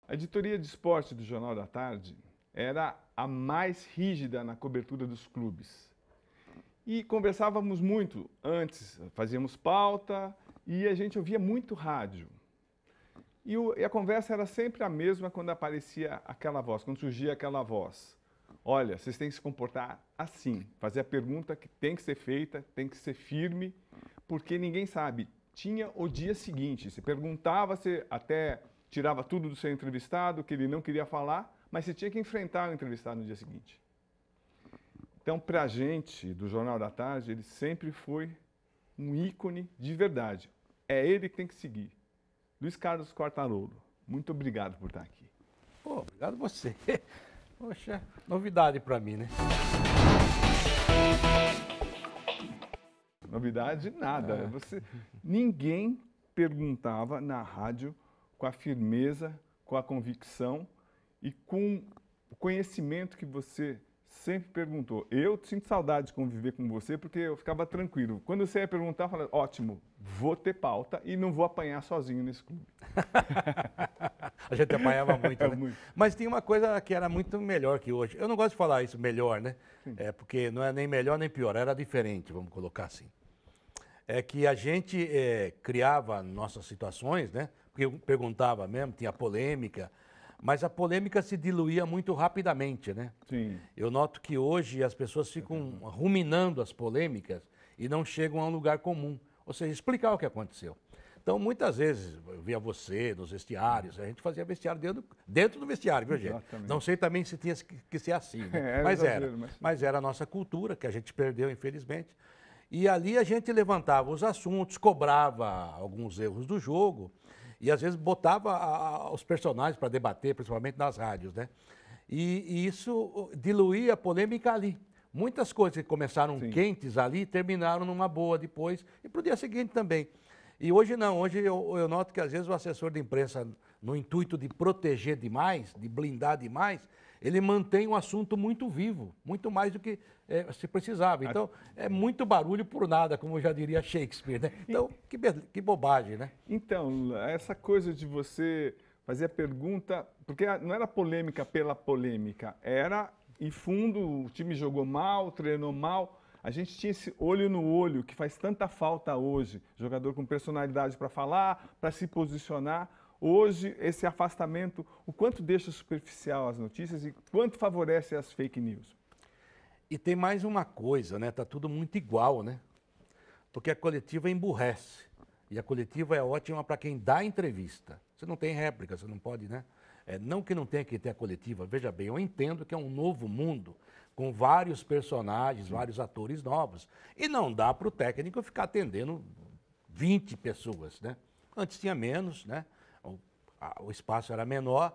A editoria de esporte do Jornal da Tarde era a mais rígida na cobertura dos clubes. E conversávamos muito antes, fazíamos pauta e a gente ouvia muito rádio. E a conversa era sempre a mesma quando aparecia aquela voz, quando surgia aquela voz. Olha, vocês têm que se comportar assim, fazer a pergunta que tem que ser feita, tem que ser firme, porque ninguém sabe. Tinha o dia seguinte, se perguntava, você até tirava tudo do seu entrevistado, que ele não queria falar, mas você tinha que enfrentar o entrevistado no dia seguinte. Então, para a gente, do Jornal da Tarde, ele sempre foi um ícone de verdade. É ele que tem que seguir. Luiz Carlos Quartarolo, muito obrigado por estar aqui. Pô, obrigado você. Poxa, novidade para mim, né? Novidade nada. Ninguém perguntava na rádio com a firmeza, com a convicção e com o conhecimento que você sempre perguntou. Eu sinto saudade de conviver com você porque eu ficava tranquilo. Quando você ia perguntar, eu falava, ótimo, vou ter pauta e não vou apanhar sozinho nesse clube. A gente apanhava muito, né? Muito. Mas tinha uma coisa que era muito melhor que hoje. Eu não gosto de falar isso melhor, né? Porque não é nem melhor nem pior, era diferente, vamos colocar assim. É que a gente criava nossas situações, né? Porque eu perguntava mesmo, tinha polêmica, mas a polêmica se diluía muito rapidamente, né? Sim. Eu noto que hoje as pessoas ficam ruminando as polêmicas e não chegam a um lugar comum, ou seja, explicar o que aconteceu. Então, muitas vezes, eu via você nos vestiários, a gente fazia vestiário dentro do vestiário, viu, gente? Exatamente. Não sei também se tinha que ser assim, né? Era Mas era. exagero, Mas era a nossa cultura, que a gente perdeu, infelizmente. E ali a gente levantava os assuntos, cobrava alguns erros do jogo e às vezes botava os personagens para debater, principalmente nas rádios, né? E isso diluía a polêmica ali. Muitas coisas que começaram quentes ali terminaram numa boa depois e para o dia seguinte também. E hoje não, hoje eu noto que às vezes o assessor de imprensa, no intuito de proteger demais, de blindar demais, ele mantém um assunto muito vivo, muito mais do que se precisava. Então, é muito barulho por nada, como já diria Shakespeare, né? Então, que bobagem, né? Então, essa coisa de você fazer a pergunta, porque não era polêmica pela polêmica, era, em fundo, o time jogou mal, treinou mal. A gente tinha esse olho no olho, que faz tanta falta hoje. Jogador com personalidade para falar, para se posicionar. Hoje, esse afastamento, o quanto deixa superficial as notícias e quanto favorece as fake news. E tem mais uma coisa, né? Tá tudo muito igual, né? Porque a coletiva emburrece. E a coletiva é ótima para quem dá entrevista. Você não tem réplica, você não pode, né? Não que não tenha que ter a coletiva. Veja bem, eu entendo que é um novo mundo, com vários personagens, vários atores novos. E não dá para o técnico ficar atendendo 20 pessoas, né? Antes tinha menos, né? O espaço era menor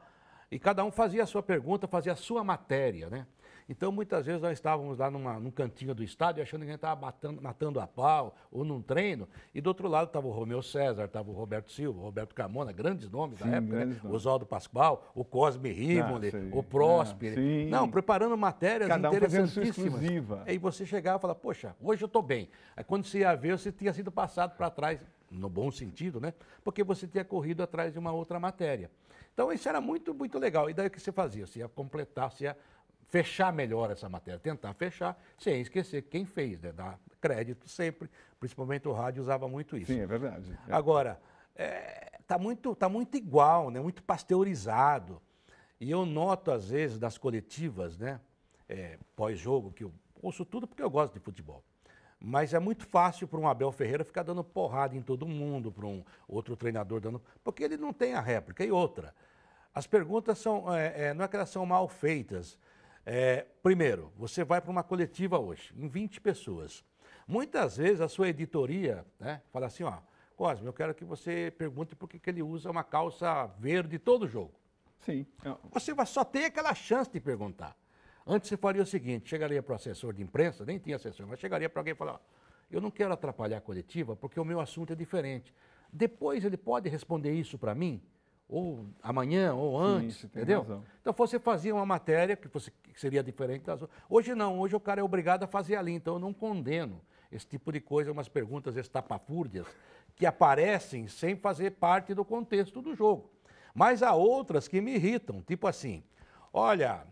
e cada um fazia a sua pergunta, fazia a sua matéria, né? Então, muitas vezes nós estávamos lá num cantinho do estádio achando que a gente estava matando a pau ou num treino e do outro lado estava o Romeu César, estava o Roberto Silva, o Roberto Carmona, grandes nomes da época, né? O Oswaldo Pascoal, o Cosme Rivoli, o Próspero. Não, preparando matérias interessantíssimas. Cada um fazendo sua exclusiva. Aí você chegava e falava, poxa, hoje eu estou bem. Aí quando você ia ver, você tinha sido passado para trás, no bom sentido, né? Porque você tinha corrido atrás de uma outra matéria. Então isso era muito, muito legal. E daí o que você fazia? Você ia completar, você ia fechar melhor essa matéria, tentar fechar, sem esquecer quem fez, né? Dar crédito sempre, principalmente o rádio usava muito isso. Sim, é verdade. Agora, tá muito igual, né? Muito pasteurizado. E eu noto, às vezes, nas coletivas, né? Pós-jogo, que eu ouço tudo porque eu gosto de futebol. Mas é muito fácil para um Abel Ferreira ficar dando porrada em todo mundo, para um outro treinador dando... Porque ele não tem a réplica. E outra, as perguntas são... não é que elas são mal feitas. Primeiro, você vai para uma coletiva hoje, em 20 pessoas. Muitas vezes a sua editoria, né, fala assim, ó, Cosme, eu quero que você pergunte por que ele usa uma calça verde todo jogo. Sim. Você só tem aquela chance de perguntar. Antes você faria o seguinte, chegaria para o assessor de imprensa, nem tinha assessor, mas chegaria para alguém e falar, ó, eu não quero atrapalhar a coletiva porque o meu assunto é diferente. Depois ele pode responder isso para mim? Ou amanhã, ou antes, Sim, tem entendeu? razão. Então você fazia uma matéria que seria diferente das outras. Hoje não, hoje o cara é obrigado a fazer ali, então eu não condeno esse tipo de coisa, umas perguntas estapafúrdias que aparecem sem fazer parte do contexto do jogo. Mas há outras que me irritam, tipo assim, olha,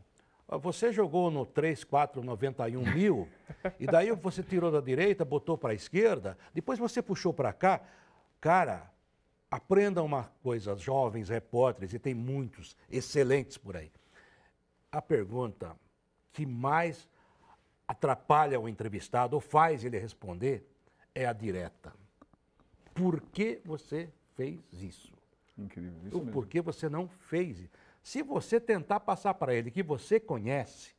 você jogou no 3-4-91 mil, e daí você tirou da direita, botou para a esquerda, depois você puxou para cá. Cara, aprenda uma coisa, jovens repórteres, e tem muitos excelentes por aí. A pergunta que mais atrapalha o entrevistado ou faz ele responder é a direta. Por que você fez isso? Incrível, isso Ou mesmo. por que você não fez? Se você tentar passar para ele que você conhece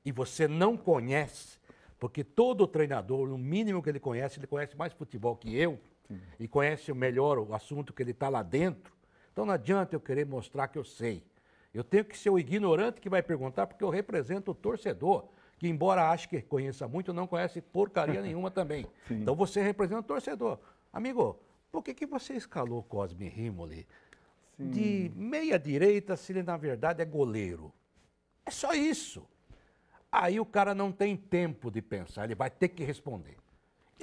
e você não conhece, porque todo treinador, no mínimo que ele conhece mais futebol que eu, e conhece melhor o assunto que ele está lá dentro, então não adianta eu querer mostrar que eu sei. Eu tenho que ser o ignorante que vai perguntar, porque eu represento o torcedor, que embora ache que conheça muito, não conhece porcaria nenhuma também. Sim. Então você representa o torcedor. Amigo, por que você escalou Cosme Rimoli de meia direita se ele na verdade é goleiro? É só isso. Aí o cara não tem tempo de pensar, ele vai ter que responder.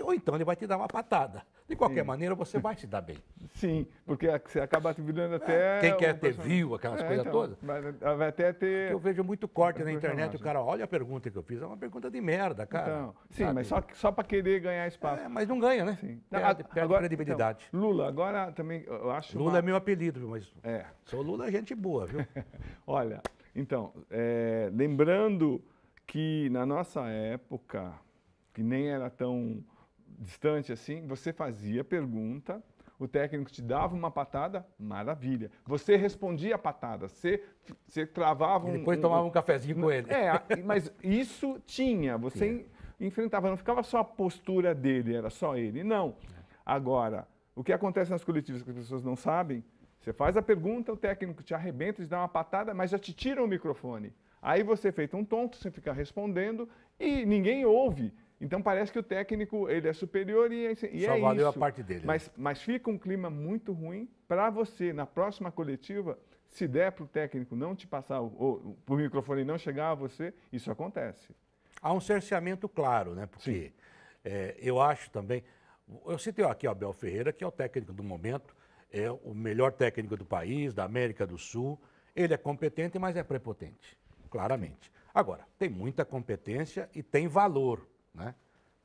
Ou então ele vai te dar uma patada. De qualquer maneira, você vai se dar bem. Sim, porque você acaba virando até... Quem quer ter view, aquelas coisas todas. Vai até ter... Eu vejo muito corte na internet, personagem. o cara olha a pergunta que eu fiz, é uma pergunta de merda, cara. Então, sim, sabe? mas só para querer ganhar espaço. Mas não ganha, né? Sim. Perde credibilidade. Então, Lula, agora também eu acho... Lula é meu apelido, viu? Mas É. sou Lula, gente boa, viu? Olha, então, lembrando que na nossa época, que nem era tão distante assim, você fazia pergunta, o técnico te dava uma patada, maravilha. Você respondia a patada, você travava E depois tomava um cafezinho com ele. Mas isso tinha, você enfrentava, não ficava só a postura dele, era só ele. Não. Agora, o que acontece nas coletivas que as pessoas não sabem, você faz a pergunta, o técnico te arrebenta, te dá uma patada, mas já te tira o microfone. Aí você, feito um tonto, você fica respondendo e ninguém ouve. Então parece que o técnico ele é superior e é Só isso. valeu a parte dele. Mas fica um clima muito ruim para você, na próxima coletiva, se der para o técnico não te passar, ou o microfone não chegar a você, isso acontece. Há um cerceamento claro, né? Porque eu acho também... Eu citei aqui o Abel Ferreira, que é o técnico do momento, é o melhor técnico do país, da América do Sul. Ele é competente, mas é prepotente, claramente. Agora, tem muita competência e tem valor, né?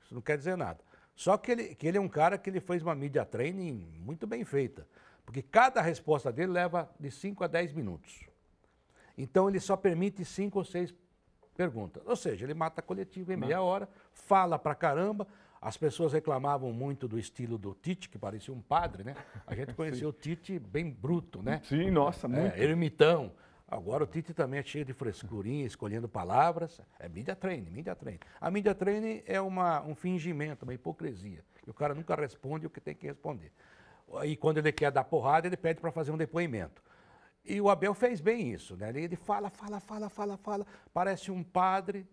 Isso não quer dizer nada. Só que ele é um cara que ele fez uma media training muito bem feita, porque cada resposta dele leva de 5 a 10 minutos. Então ele só permite 5 ou 6 perguntas. Ou seja, ele mata a coletiva em meia hora, fala pra caramba. As pessoas reclamavam muito do estilo do Tite, que parecia um padre, né? A gente conheceu o Tite bem bruto, né? Sim, nossa, muito. Ermitão. Agora o Tite também é cheio de frescurinha, escolhendo palavras. É media training, media training. A media training é um fingimento, uma hipocrisia. O cara nunca responde o que tem que responder. E quando ele quer dar porrada, ele pede para fazer um depoimento. E o Abel fez bem isso, né? Ele fala, parece um padre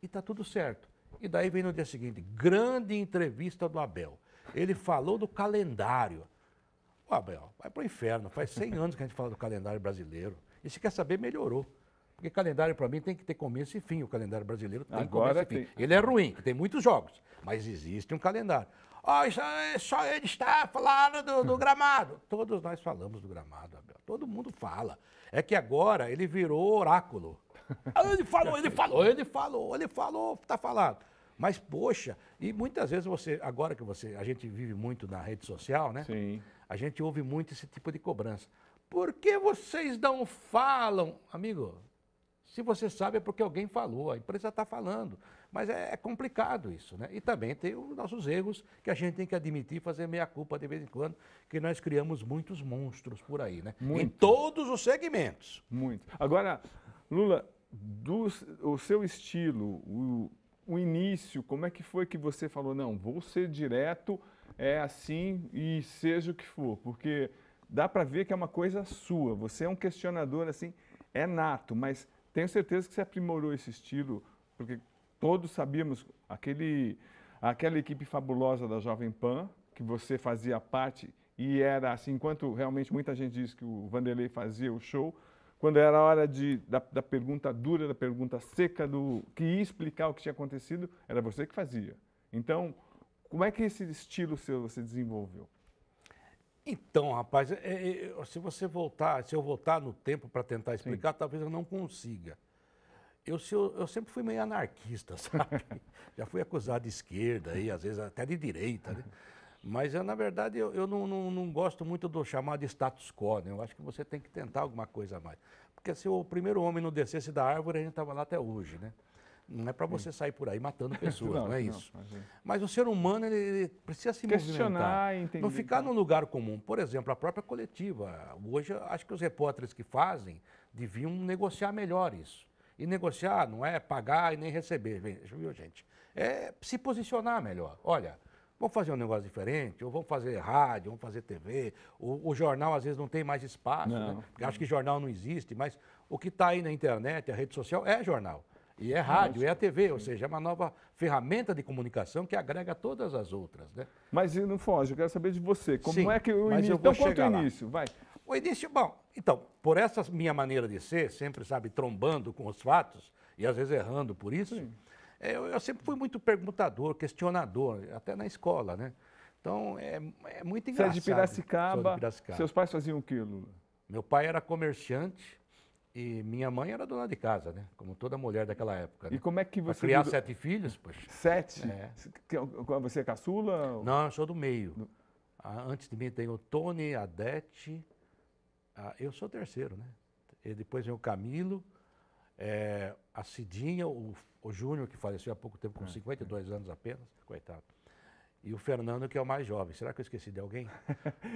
e está tudo certo. E daí vem no dia seguinte, grande entrevista do Abel. Ele falou do calendário. Ô Abel, vai pro inferno, faz 100 anos que a gente fala do calendário brasileiro. E se quer saber, melhorou. Porque calendário, para mim, tem que ter começo e fim. O calendário brasileiro tem Agora começo e fim. Ele é ruim, que tem muitos jogos, mas existe um calendário. Só ele está falando do gramado. Todos nós falamos do gramado, Abel. Todo mundo fala. É que agora ele virou oráculo. Ele falou, está falado. Mas, poxa, e muitas vezes agora que a gente vive muito na rede social, né? Sim. A gente ouve muito esse tipo de cobrança. Por que vocês não falam? Amigo, se você sabe é porque alguém falou, a empresa está falando. Mas é complicado isso, né? E também tem os nossos erros que a gente tem que admitir e fazer meia-culpa de vez em quando, que nós criamos muitos monstros por aí, né? Muito. Em todos os segmentos. Muito. Agora, Lula, o seu estilo, o início, como é que foi que você falou, não, vou ser direto, é assim e seja o que for? Porque dá para ver que é uma coisa sua, você é um questionador, assim, é nato, mas tenho certeza que você aprimorou esse estilo, porque todos sabíamos, aquela equipe fabulosa da Jovem Pan, que você fazia parte e era assim, enquanto realmente muita gente diz que o Vanderlei fazia o show, quando era a hora da pergunta dura, da pergunta seca, que ia explicar o que tinha acontecido, era você que fazia. Então, como é que esse estilo seu você desenvolveu? Então, rapaz, se eu voltar no tempo para tentar explicar, talvez eu não consiga. Eu sempre fui meio anarquista, sabe? Já fui acusado de esquerda, aí, às vezes até de direita, né? Mas, na verdade, eu não gosto muito do chamado de status quo, né? Eu acho que você tem que tentar alguma coisa a mais. Porque se o primeiro homem não descesse da árvore, a gente estava lá até hoje, né? Não é para você sair por aí matando pessoas, não é isso. Mas o ser humano, ele precisa se movimentar. Entender, não ficar num lugar comum. Por exemplo, a própria coletiva. Hoje, eu acho que os repórteres que fazem deviam negociar melhor isso. E negociar não é pagar e nem receber, viu, gente? É se posicionar melhor. Olha, vamos fazer um negócio diferente, ou vamos fazer rádio, vamos fazer TV. O jornal, às vezes, não tem mais espaço, né? Porque acho que jornal não existe, mas o que está aí na internet, a rede social, é jornal. E é rádio, é a TV, ou seja, é uma nova ferramenta de comunicação que agrega todas as outras, né? Mas não foge, eu quero saber de você. Como Sim, é que o mas início... eu vou Então, conta chegar o lá. início, vai. O início, bom, então, por essa minha maneira de ser, sempre, sabe, trombando com os fatos, e às vezes errando por isso, eu sempre fui muito perguntador, questionador, até na escola, né? Então, é muito engraçado. Você é de Piracicaba, Sou de Piracicaba. Seus pais faziam o quê, Lula? Meu pai era comerciante e minha mãe era dona de casa, né? Como toda mulher daquela época. E Né? como é que Pra você... criar 7 filhos, poxa. 7? É. Você é caçula? Não, eu sou do meio. Antes de mim tem o Tony, a Dete, eu sou o terceiro, né? E depois vem o Camilo, a Cidinha, o Júnior, que faleceu há pouco tempo, com 52 anos apenas, coitado. E o Fernando, que é o mais jovem. Será que eu esqueci de alguém?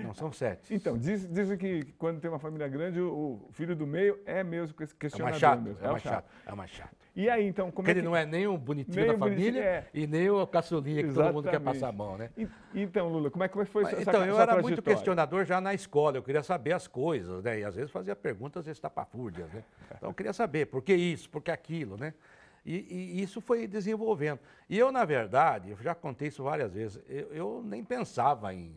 Não, são 7. Então, dizem que quando tem uma família grande, o filho do meio é mesmo questionador. É mais chato, mesmo. é mais chato, é mais chato. E aí, então, como Porque é que... ele não é nem o bonitinho Nem da o bonitinho, família e nem o caçulinha que todo mundo quer Exatamente. passar a mão, né? Então, Lula, como é que foi essa Então, eu sua era muito trajetória? questionador já na escola, eu queria saber as coisas, né? E às vezes fazia perguntas estapafúrdias, né? Então, eu queria saber por que isso, por que aquilo, né? E isso foi desenvolvendo. E eu, na verdade, eu já contei isso várias vezes, eu nem pensava em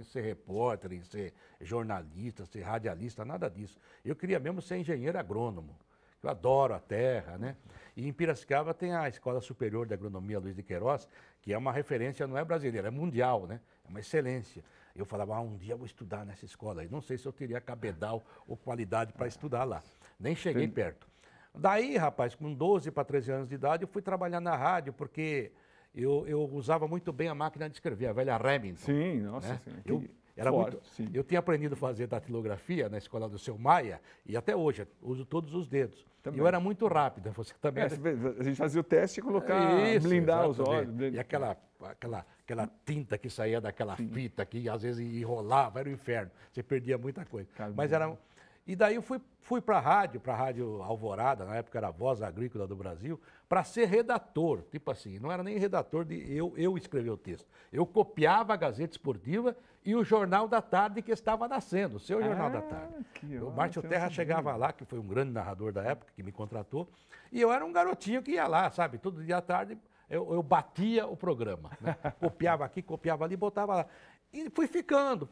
ser repórter, em ser jornalista, ser radialista, nada disso. Eu queria mesmo ser engenheiro agrônomo. Eu adoro a terra, né? E em Piracicaba tem a Escola Superior de Agronomia Luiz de Queiroz, que é uma referência, não é brasileira, é mundial, né? É uma excelência. Eu falava, um dia eu vou estudar nessa escola. E não sei se eu teria cabedal ou qualidade para estudar lá. Nem cheguei perto. Daí, rapaz, com 12 para 13 anos de idade, eu fui trabalhar na rádio, porque eu usava muito bem a máquina de escrever, a velha Remington. Sim, nossa. Né? Sim. Eu tinha aprendido a fazer datilografia na escola do seu Maia, e até hoje uso todos os dedos. Também. Eu era muito rápido, você também... a gente fazia o teste e colocar, blindar os olhos. E aquela tinta que saía daquela fita que às vezes enrolava, era o inferno. Você perdia muita coisa. Mas era... E daí eu fui para a Rádio Alvorada, na época era a Voz Agrícola do Brasil, para ser redator. Tipo assim, não era nem redator de eu escrever o texto. Eu copiava a Gazeta Esportiva e o Jornal da Tarde que estava nascendo, o seu Jornal da Tarde. O Márcio Terra chegava lá, que foi um grande narrador da época, que me contratou, e eu era um garotinho que ia lá, sabe, todo dia à tarde eu batia o programa. Né? Copiava aqui, copiava ali, botava lá. E fui ficando,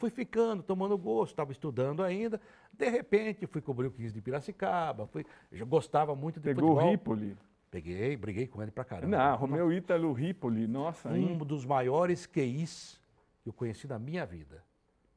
tomando gosto, estava estudando ainda. De repente, fui cobrir o 15 de Piracicaba, eu gostava muito de futebol. Pegou o Ripoli? Peguei, briguei com ele pra caramba. Não, Romeu Ítalo Ripoli, nossa. Um dos maiores QIs que eu conheci na minha vida.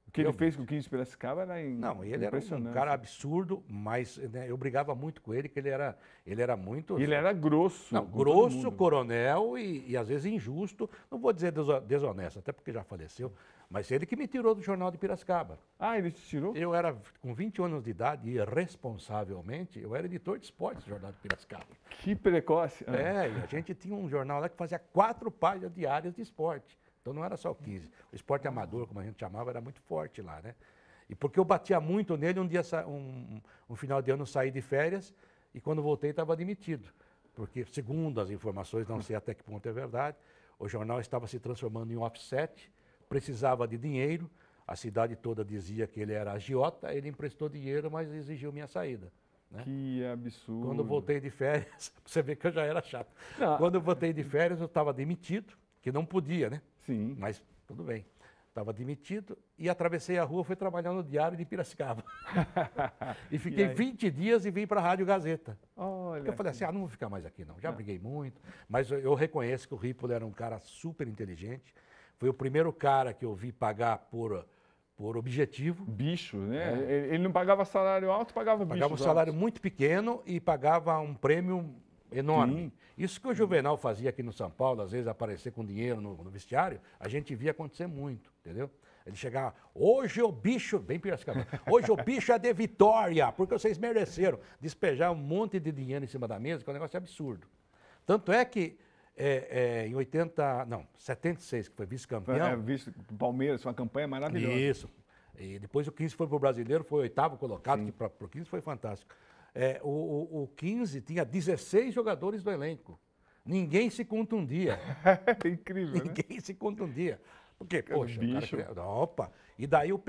O que ele fez com o 15 de Piracicaba era Não, ele era um cara absurdo, mas né, eu brigava muito com ele, que ele era muito... E ele era grosso. Não, grosso, coronel e às vezes injusto, não vou dizer desonesto, até porque já faleceu, mas ele que me tirou do Jornal de Piracicaba. Ah, ele te tirou? Eu era, com 20 anos de idade, e responsavelmente, eu era editor de esportes do Jornal de Piracicaba. Que precoce. E a gente tinha um jornal lá que fazia 4 páginas diárias de esporte. Então não era só o 15. O esporte amador, como a gente chamava, era muito forte lá, né? E porque eu batia muito nele, um dia, um final de ano, eu saí de férias e quando voltei estava demitido. Porque, segundo as informações, não sei até que ponto é verdade, o jornal estava se transformando em offset, precisava de dinheiro, a cidade toda dizia que ele era agiota, ele emprestou dinheiro, mas exigiu minha saída. Né? Que absurdo. Quando eu voltei de férias, você vê que eu já era chato. Não. Quando eu voltei de férias, eu estava demitido, que não podia, né? Sim. Mas tudo bem. Estava demitido e atravessei a rua, fui trabalhar no Diário de Piracicaba. E fiquei 20 dias e vim para a Rádio Gazeta. Olha. Eu falei assim, não vou ficar mais aqui não. Já briguei muito, mas eu reconheço que o Ripoli era um cara super inteligente. Foi o primeiro cara que eu vi pagar por por objetivo. Bicho, né? Ele não pagava salário alto, pagava bichos Pagava um salário altos. muito pequeno e pagava um prêmio enorme. Sim. Isso que o Juvenal fazia aqui no São Paulo, às vezes aparecer com dinheiro no vestiário, a gente via acontecer muito, entendeu? Ele chegava, hoje o bicho, bem Piracicaba, hoje o bicho é de Vitória, porque vocês mereceram. Despejar um monte de dinheiro em cima da mesa, que é um negócio absurdo. Tanto é que em 76, que foi vice-campeão. Palmeiras, uma campanha maravilhosa. Isso. E depois o 15 foi para o Brasileiro, foi o 8º colocado, que para o 15 foi fantástico. O 15 tinha 16 jogadores do elenco. Ninguém se contundia. Incrível, né? Ninguém se contundia. Porque, poxa, bicho. o cara... Opa! E daí o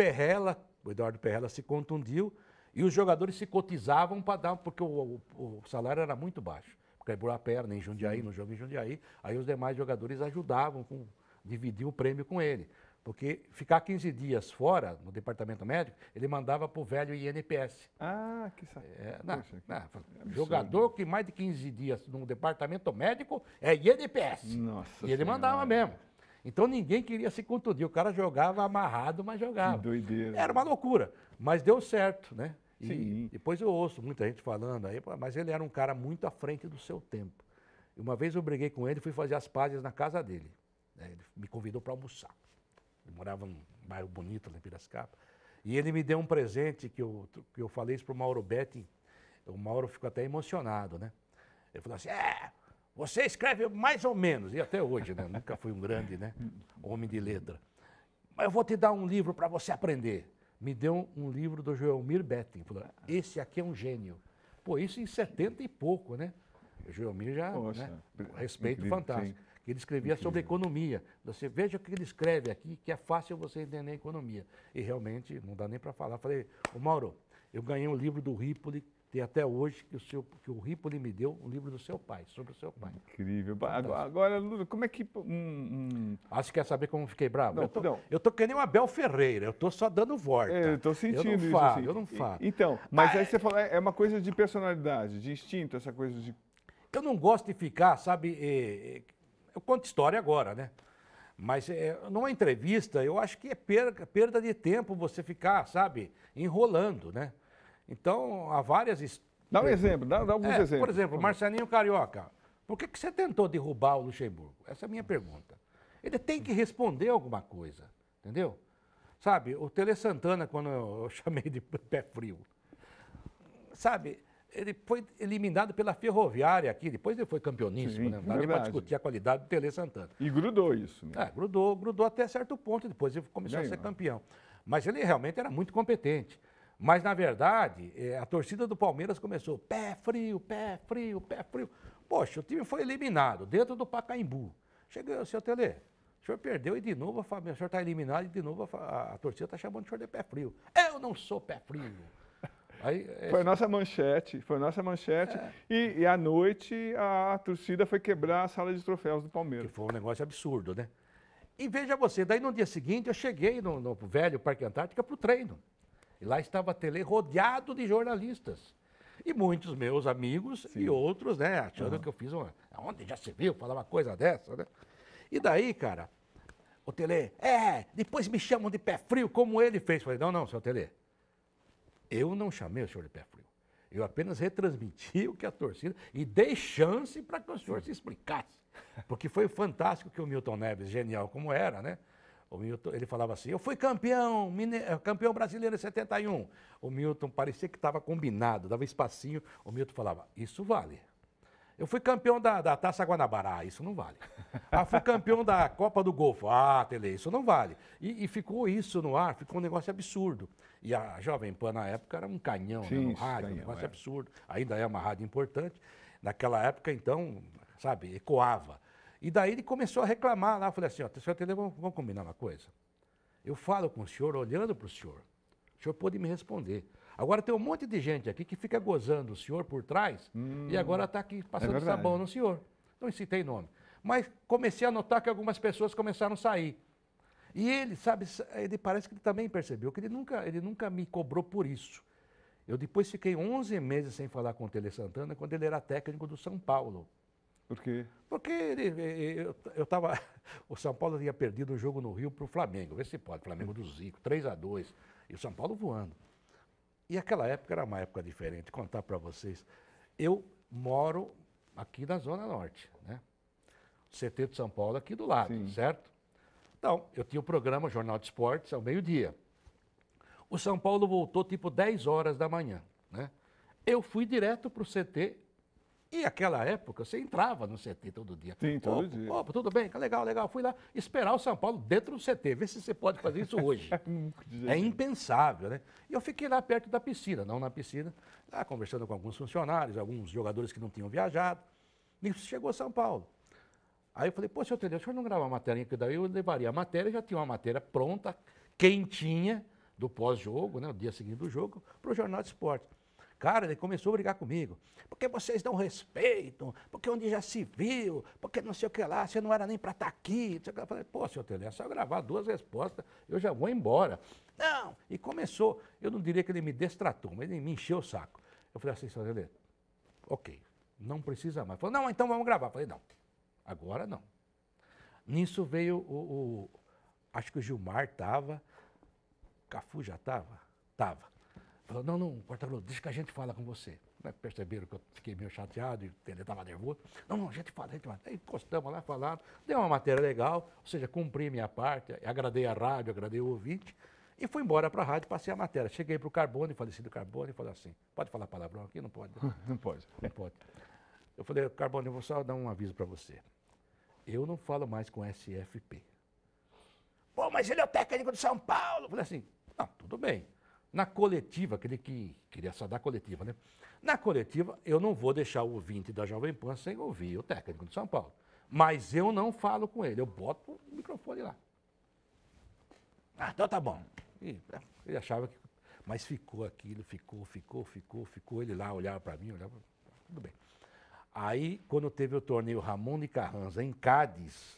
Eduardo Perrella se contundiu e os jogadores se cotizavam para dar, porque o salário era muito baixo. Porque quebrou a perna em Jundiaí, no jogo em Jundiaí, aí os demais jogadores ajudavam, dividiam o prêmio com ele. Porque ficar 15 dias fora, no departamento médico, ele mandava para o velho INPS. Ah, que saco. Jogador que mais de 15 dias no departamento médico é INPS. Nossa E ele mandava mesmo. Então ninguém queria se contundir. O cara jogava amarrado, mas jogava. Que doideira. Era uma loucura, mas deu certo, né? E Sim. depois eu ouço muita gente falando aí, mas ele era um cara muito à frente do seu tempo. E uma vez eu briguei com ele e fui fazer as pazes na casa dele. Ele me convidou para almoçar. Ele morava num bairro bonito lá em Piracicaba. E ele me deu um presente que eu falei isso para o Mauro Betti. O Mauro ficou até emocionado, né? Ele falou assim, você escreve mais ou menos, e até hoje, né? Nunca fui um grande, né, homem de letra. Mas eu vou te dar um livro para você aprender. Me deu um livro do Joelmir Betting. Falou, esse aqui é um gênio. Pô, isso em 70 e pouco, né? O Joelmir já, Poxa, né? Respeito incrível, fantástico. sim. Que ele escrevia sobre economia. Você veja o que ele escreve aqui, que é fácil você entender a economia. E realmente, não dá nem para falar. Falei, ô Mauro, eu ganhei um livro do Ripoli, tem até hoje, que o Ripoli me deu, um livro do seu pai, sobre o seu pai. Incrível. Agora, Lula, como é que... Você quer saber como eu fiquei bravo? Não, eu tô que nem o Abel Ferreira, eu tô só dando volta. eu tô sentindo isso. Assim. Eu não falo. Então, mas aí você falou, é uma coisa de personalidade, de instinto, essa coisa de... Eu não gosto de ficar, sabe... eu conto história agora, né? Mas numa entrevista, eu acho que é perda de tempo você ficar, sabe, enrolando, né? Então, há várias... Dá um exemplo, dá alguns exemplos. Por exemplo, Marcelinho Carioca. Por que você tentou derrubar o Luxemburgo? Essa é a minha pergunta. Ele tem que responder alguma coisa, entendeu? Sabe, o Tele Santana, quando eu chamei de pé frio, sabe, ele foi eliminado pela Ferroviária aqui, depois ele foi campeoníssimo, né? Não dá nem para discutir a qualidade do Tele Santana. E grudou isso. Né? Grudou até certo ponto, depois ele começou a ser campeão. Mas ele realmente era muito competente. Mas, na verdade, a torcida do Palmeiras começou, pé frio, pé frio, pé frio. Poxa, o time foi eliminado dentro do Pacaembu. Cheguei, seu Tele, o senhor perdeu e de novo o senhor está eliminado e de novo a torcida está chamando o senhor de pé frio. Eu não sou pé frio. Aí, foi nossa manchete, e à noite a torcida foi quebrar a sala de troféus do Palmeiras. Que foi um negócio absurdo, né? E veja você, daí no dia seguinte eu cheguei no velho Parque Antártica para o treino. E lá estava a Tele rodeado de jornalistas. E muitos meus amigos e outros, né, achando que eu fiz onde já se viu falar uma coisa dessa, né? E daí, cara, o Tele, depois me chamam de pé frio, como ele fez. Falei, não, seu Tele, eu não chamei o senhor de pé frio. Eu apenas retransmiti o que a torcida e dei chance para que o senhor se explicasse. Porque foi fantástico que o Milton Neves, genial como era, né? O Milton, ele falava assim, eu fui campeão brasileiro em 71. O Milton parecia que estava combinado, dava espacinho. O Milton falava, isso vale. Eu fui campeão da Taça Guanabara, isso não vale. Fui campeão da Copa do Golfo, Tele, isso não vale. E ficou isso no ar, ficou um negócio absurdo. E a Jovem Pan, na época, era um canhão, né, no rádio, um negócio absurdo. Ainda é uma rádio importante. Naquela época, então, sabe, ecoava. E daí ele começou a reclamar lá. Eu falei assim, senhor Tele, vamos combinar uma coisa? Eu falo com o senhor, olhando para o senhor pode me responder. Agora tem um monte de gente aqui que fica gozando o senhor por trás e agora está aqui passando sabão no senhor. Não citei nome. Mas comecei a notar que algumas pessoas começaram a sair. E ele, sabe, ele parece que ele também percebeu que ele nunca me cobrou por isso. Eu depois fiquei 11 meses sem falar com o Tele Santana quando ele era técnico do São Paulo. Por quê? Porque eu estava. O São Paulo tinha perdido um jogo no Rio para o Flamengo. Vê se pode. Flamengo do Zico, 3-2. E o São Paulo voando. E aquela época era uma época diferente. Contar para vocês. Eu moro aqui na Zona Norte, né? O CT de São Paulo aqui do lado, Sim. certo? Então, eu tinha o programa Jornal de Esportes ao meio-dia. O São Paulo voltou tipo 10 horas da manhã, né? Eu fui direto para o CT. E aquela época, você entrava no CT todo dia. Sim, todo dia. Opa, tudo bem, legal, legal. Fui lá esperar o São Paulo dentro do CT, ver se você pode fazer isso hoje. É impensável, né? E eu fiquei lá perto da piscina, não na piscina, lá conversando com alguns funcionários, alguns jogadores que não tinham viajado. Nisso chegou São Paulo. Aí eu falei, pô, senhor Tedeu, o senhor não grava a matéria, que daí eu levaria a matéria, já tinha uma matéria pronta, quentinha, do pós-jogo, né, o dia seguinte do jogo, para o Jornal de Esporte. Cara, ele começou a brigar comigo. Porque vocês não respeitam, porque onde já se viu, porque não sei o que lá, você não era nem para estar aqui. Eu falei, pô, senhor Tele, é só gravar 2 respostas, eu já vou embora. Não, e começou, eu não diria que ele me destratou, mas ele me encheu o saco. Eu falei assim, senhor Tele, ok, não precisa mais. Ele falou, não, então vamos gravar. Eu falei, não, agora não. Nisso veio acho que o Gilmar estava, Cafu já estava? Estava. Falou, não, Porta-Grosso, deixa que a gente fala com você. Perceberam que eu fiquei meio chateado e ele estava nervoso. Não, a gente fala. Aí encostamos lá, falaram, deu uma matéria legal, ou seja, cumpri minha parte, agradei a rádio, agradei o ouvinte, e fui embora para a rádio, passei a matéria. Cheguei para o Carbone, falecido Carbone, e falei assim, pode falar palavrão aqui? Não pode. Não pode. Não pode. Eu falei, Carbone, eu vou só dar um aviso para você. Eu não falo mais com SFP. Pô, mas ele é o técnico de São Paulo. Eu falei assim, não, tudo bem. Na coletiva, aquele que queria só dar coletiva, né? Na coletiva, eu não vou deixar o ouvinte da Jovem Pan sem ouvir o técnico de São Paulo. Mas eu não falo com ele, eu boto o microfone lá. Ah, então tá bom. E ele achava que... Mas ficou aquilo, ficou. Ele lá olhava para mim, olhava... Tudo bem. Aí, quando teve o torneio Ramon de Carranza em Cádiz,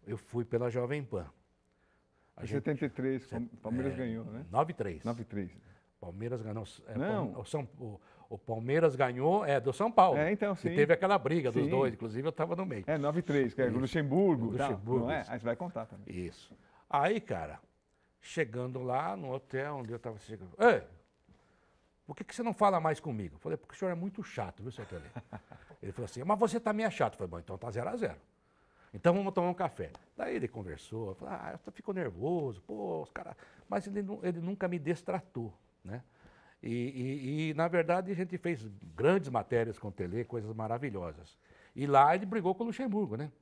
eu fui pela Jovem Pan. Em 73, o Palmeiras ganhou, né? 9-3. 9-3. Palmeiras ganhou. Não. O Palmeiras ganhou do São Paulo. Então, sim. E teve aquela briga dos Sim. dois, inclusive eu estava no meio. 9-3, que é o Luxemburgo. Luxemburgo, Não é? isso. Aí você vai contar também. Isso. Aí, cara, chegando lá no hotel onde eu estava chegando. Ei, por que você não fala mais comigo? Eu falei, porque o senhor é muito chato, viu, seu Tele? Ele falou assim, mas você também é chato. Eu falei, bom, então tá 0-0. Então vamos tomar um café. Daí ele conversou, falou, ficou nervoso, pô, os caras. Mas ele nunca me destratou, né? E, na verdade, a gente fez grandes matérias com o Tele, coisas maravilhosas. E lá ele brigou com o Luxemburgo, né?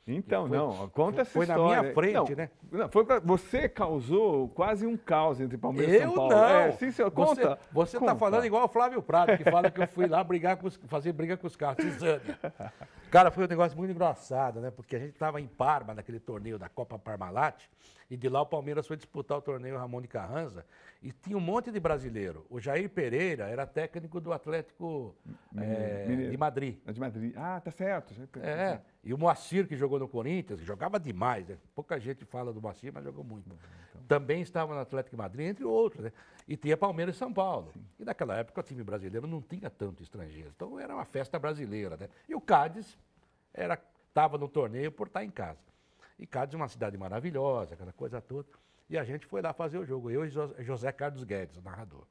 Então, conta essa foi história. Foi na minha frente, né? Não, você causou quase um caos entre Palmeiras e São Paulo. Não. Sim, senhor, conta. Você está falando igual o Flávio Prado, que fala que eu fui lá fazer briga com os caras, Cisânia. Cara, foi um negócio muito engraçado, né? Porque a gente estava em Parma, naquele torneio da Copa Parmalat, e de lá o Palmeiras foi disputar o torneio Ramon de Carranza, e tinha um monte de brasileiro. O Jair Pereira era técnico do Atlético de Madrid. De Madrid. Ah, tá certo. E o Moacir, que jogou no Corinthians, jogava demais, né? Pouca gente fala do Moacir, mas jogou muito. Então. Também estava no Atlético de Madrid, entre outros, né? E tinha Palmeiras e São Paulo. Sim. E naquela época o time brasileiro não tinha tanto estrangeiro. Então era uma festa brasileira, né? E o Cádiz estava no torneio por estar em casa. E Cádiz é uma cidade maravilhosa, aquela coisa toda. E a gente foi lá fazer o jogo, eu e José Carlos Guedes, o narrador.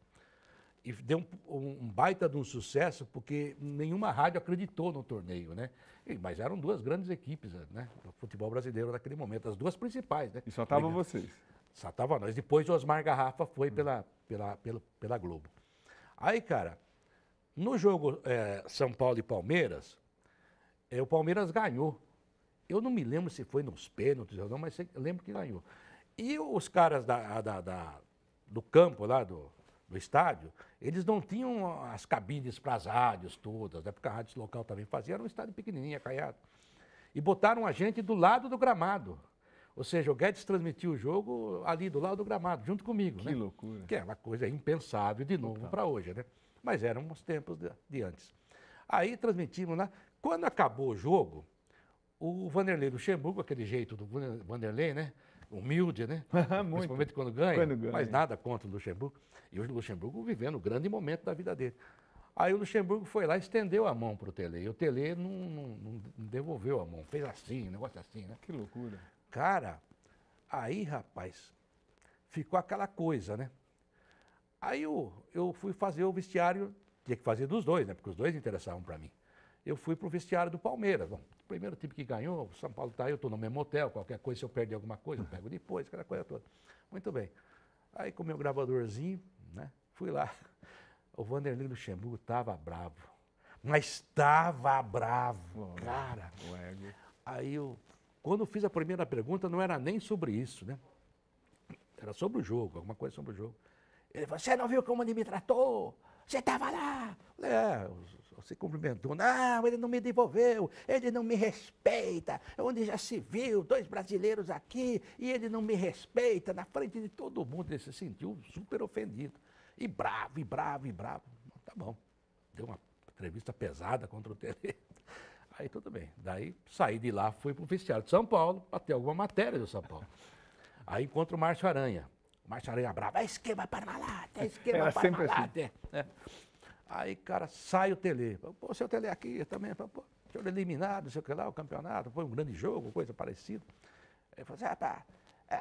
E deu um baita de um sucesso, porque nenhuma rádio acreditou no torneio, né? Mas eram 2 grandes equipes, né? Do futebol brasileiro naquele momento, as 2 principais, né? E só estavam vocês? Só estavam nós. Depois o Osmar Garrafa foi pela Globo. Aí, cara, no jogo São Paulo e Palmeiras, o Palmeiras ganhou. Eu não me lembro se foi nos pênaltis ou não, mas eu lembro que ganhou. E os caras do campo lá, do estádio, eles não tinham as cabines para as rádios todas, né? Porque a rádio local também fazia, era um estádio pequenininho, acaiado. E botaram a gente do lado do gramado. Ou seja, o Guedes transmitiu o jogo ali do lado do gramado, junto comigo, né? Que loucura. Que é uma coisa impensável de novo para hoje, né? Mas eram os tempos de antes. Aí transmitimos lá. Quando acabou o jogo, o Vanderlei Luxemburgo, aquele jeito do Vanderlei, né? Humilde, né? Principalmente quando ganha, mas nada contra o Luxemburgo. E o Luxemburgo vivendo um grande momento da vida dele. Aí o Luxemburgo foi lá e estendeu a mão para o Tele. E o Tele não devolveu a mão. Fez assim, um negócio assim, né? Que loucura. Cara, aí, rapaz, ficou aquela coisa, né? Aí eu fui fazer o vestiário, tinha que fazer dos dois, né? Porque os dois interessavam para mim. Eu fui pro vestiário do Palmeiras. Bom, o primeiro time que ganhou, o São Paulo tá aí, eu tô no mesmo hotel, qualquer coisa, se eu perder alguma coisa, eu pego depois, aquela coisa toda. Muito bem. Aí com o meu gravadorzinho, né? Fui lá. O Vanderlei Luxemburgo tava bravo. Mas estava bravo, cara. O ego. Aí quando eu fiz a primeira pergunta, não era nem sobre isso, né? Era sobre o jogo, alguma coisa sobre o jogo. Ele falou, você não viu como ele me tratou? Você estava lá. Eu falei, você cumprimentou. Não, ele não me devolveu, ele não me respeita. Onde já se viu, 2 brasileiros aqui, e ele não me respeita. Na frente de todo mundo, ele se sentiu super ofendido. E bravo, e bravo, e bravo. Tá bom, deu uma entrevista pesada contra o Tele. Aí tudo bem. Daí saí de lá, fui para o vestiário de São Paulo, para ter alguma matéria do São Paulo. Aí encontro o Márcio Aranha. O Márcio Aranha bravo, é esquema para Parmalat, é esquema para Parmalat. Assim. Aí, cara, sai o Tele. Pô, seu Tele aqui também, pô, o senhor eliminado, não sei o que lá, o campeonato, foi um grande jogo, coisa parecida. Aí eu falei assim,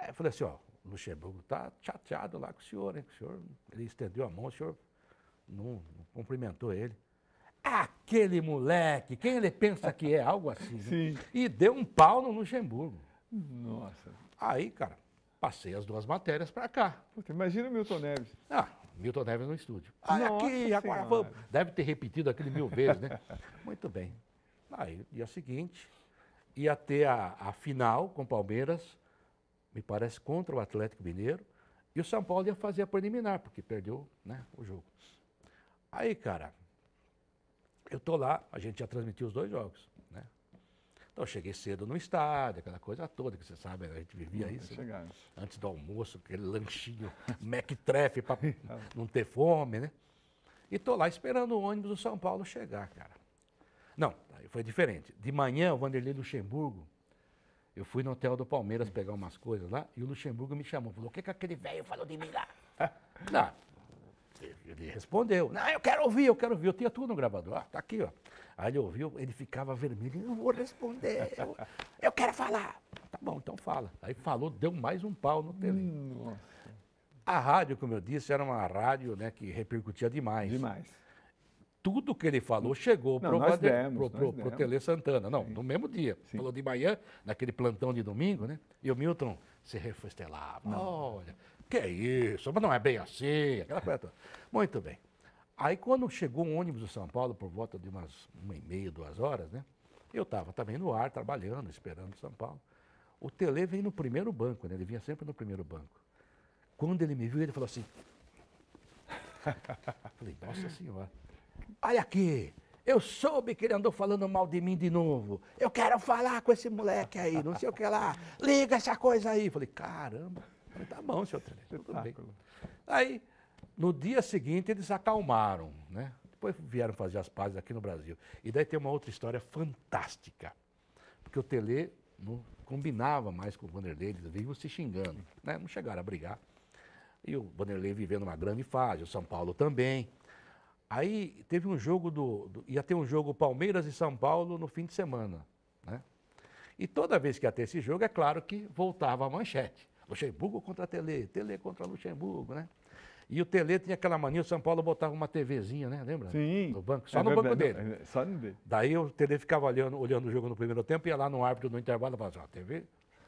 eu falei assim, ó, o Luxemburgo tá chateado lá com o senhor, hein? O senhor, ele estendeu a mão, o senhor não cumprimentou ele. Aquele moleque, quem ele pensa que é? Algo assim. Né? Sim. E deu um pau no Luxemburgo. Nossa. Aí, cara, passei as 2 matérias para cá. Puta, imagina o Milton Neves. Milton Neves no estúdio. Nossa Aqui, agora Senhora. vamos. Deve ter repetido aquele 1000 vezes, né? Muito bem. Aí, dia seguinte, ia ter a final com o Palmeiras, me parece, contra o Atlético Mineiro, e o São Paulo ia fazer a preliminar, porque perdeu, né, o jogo. Aí, cara, eu tô lá, a gente já transmitiu os 2 jogos, né? Então, eu cheguei cedo no estádio, aquela coisa toda, que você sabe, a gente vivia isso. Né? Antes do almoço, aquele lanchinho, mequetrefe, para não ter fome, né? E tô lá esperando o ônibus do São Paulo chegar, cara. Não, aí foi diferente. De manhã, o Vanderlei Luxemburgo, eu fui no hotel do Palmeiras pegar umas coisas lá, e o Luxemburgo me chamou, falou, o que aquele velho falou de mim lá? Não. Ele respondeu, não, eu quero ouvir, eu tinha tudo no gravador, tá aqui, ó. Aí ele ouviu, ele ficava vermelho, eu não vou responder, eu quero falar. Tá bom, então fala. Aí falou, deu mais um pau no Tele. Nossa. A rádio, como eu disse, era uma rádio, né, que repercutia demais. Demais. Tudo que ele falou chegou pro Tele Santana. Não, no mesmo dia. Sim. Falou de manhã, naquele plantão de domingo, né? E o Milton se refestelava. Olha, que é isso? Mas não é bem assim, aquela coisa toda. Muito bem. Aí quando chegou um ônibus do São Paulo, por volta de umas 1h30, 2 horas, né? Eu estava também no ar, trabalhando, esperando São Paulo. O Tele vem no primeiro banco, né? Ele vinha sempre no primeiro banco. Quando ele me viu, ele falou assim... Falei, nossa senhora. Olha aqui, eu soube que ele andou falando mal de mim de novo. Eu quero falar com esse moleque aí, não sei o que lá. Liga essa coisa aí. Falei, caramba. Falei, tá bom, senhor Tele, tudo bem. Aí, no dia seguinte, eles acalmaram, né? Depois vieram fazer as pazes aqui no Brasil. E daí tem uma outra história fantástica. Porque o Tele não combinava mais com o Vanderlei, eles viviam se xingando, né? Não chegaram a brigar. E o Vanderlei vivendo uma grande fase, o São Paulo também. Aí teve um jogo ia ter um jogo Palmeiras e São Paulo no fim de semana, né? E toda vez que ia ter esse jogo, é claro que voltava a manchete. Luxemburgo contra Tele, Tele contra Luxemburgo, né? E o Tele tinha aquela mania, o São Paulo botava uma TVzinha, né? Lembra? Sim. No banco, só no banco dele. Só no dele. Daí o Tele ficava olhando o jogo no primeiro tempo, ia lá no árbitro no intervalo e falava assim, ó,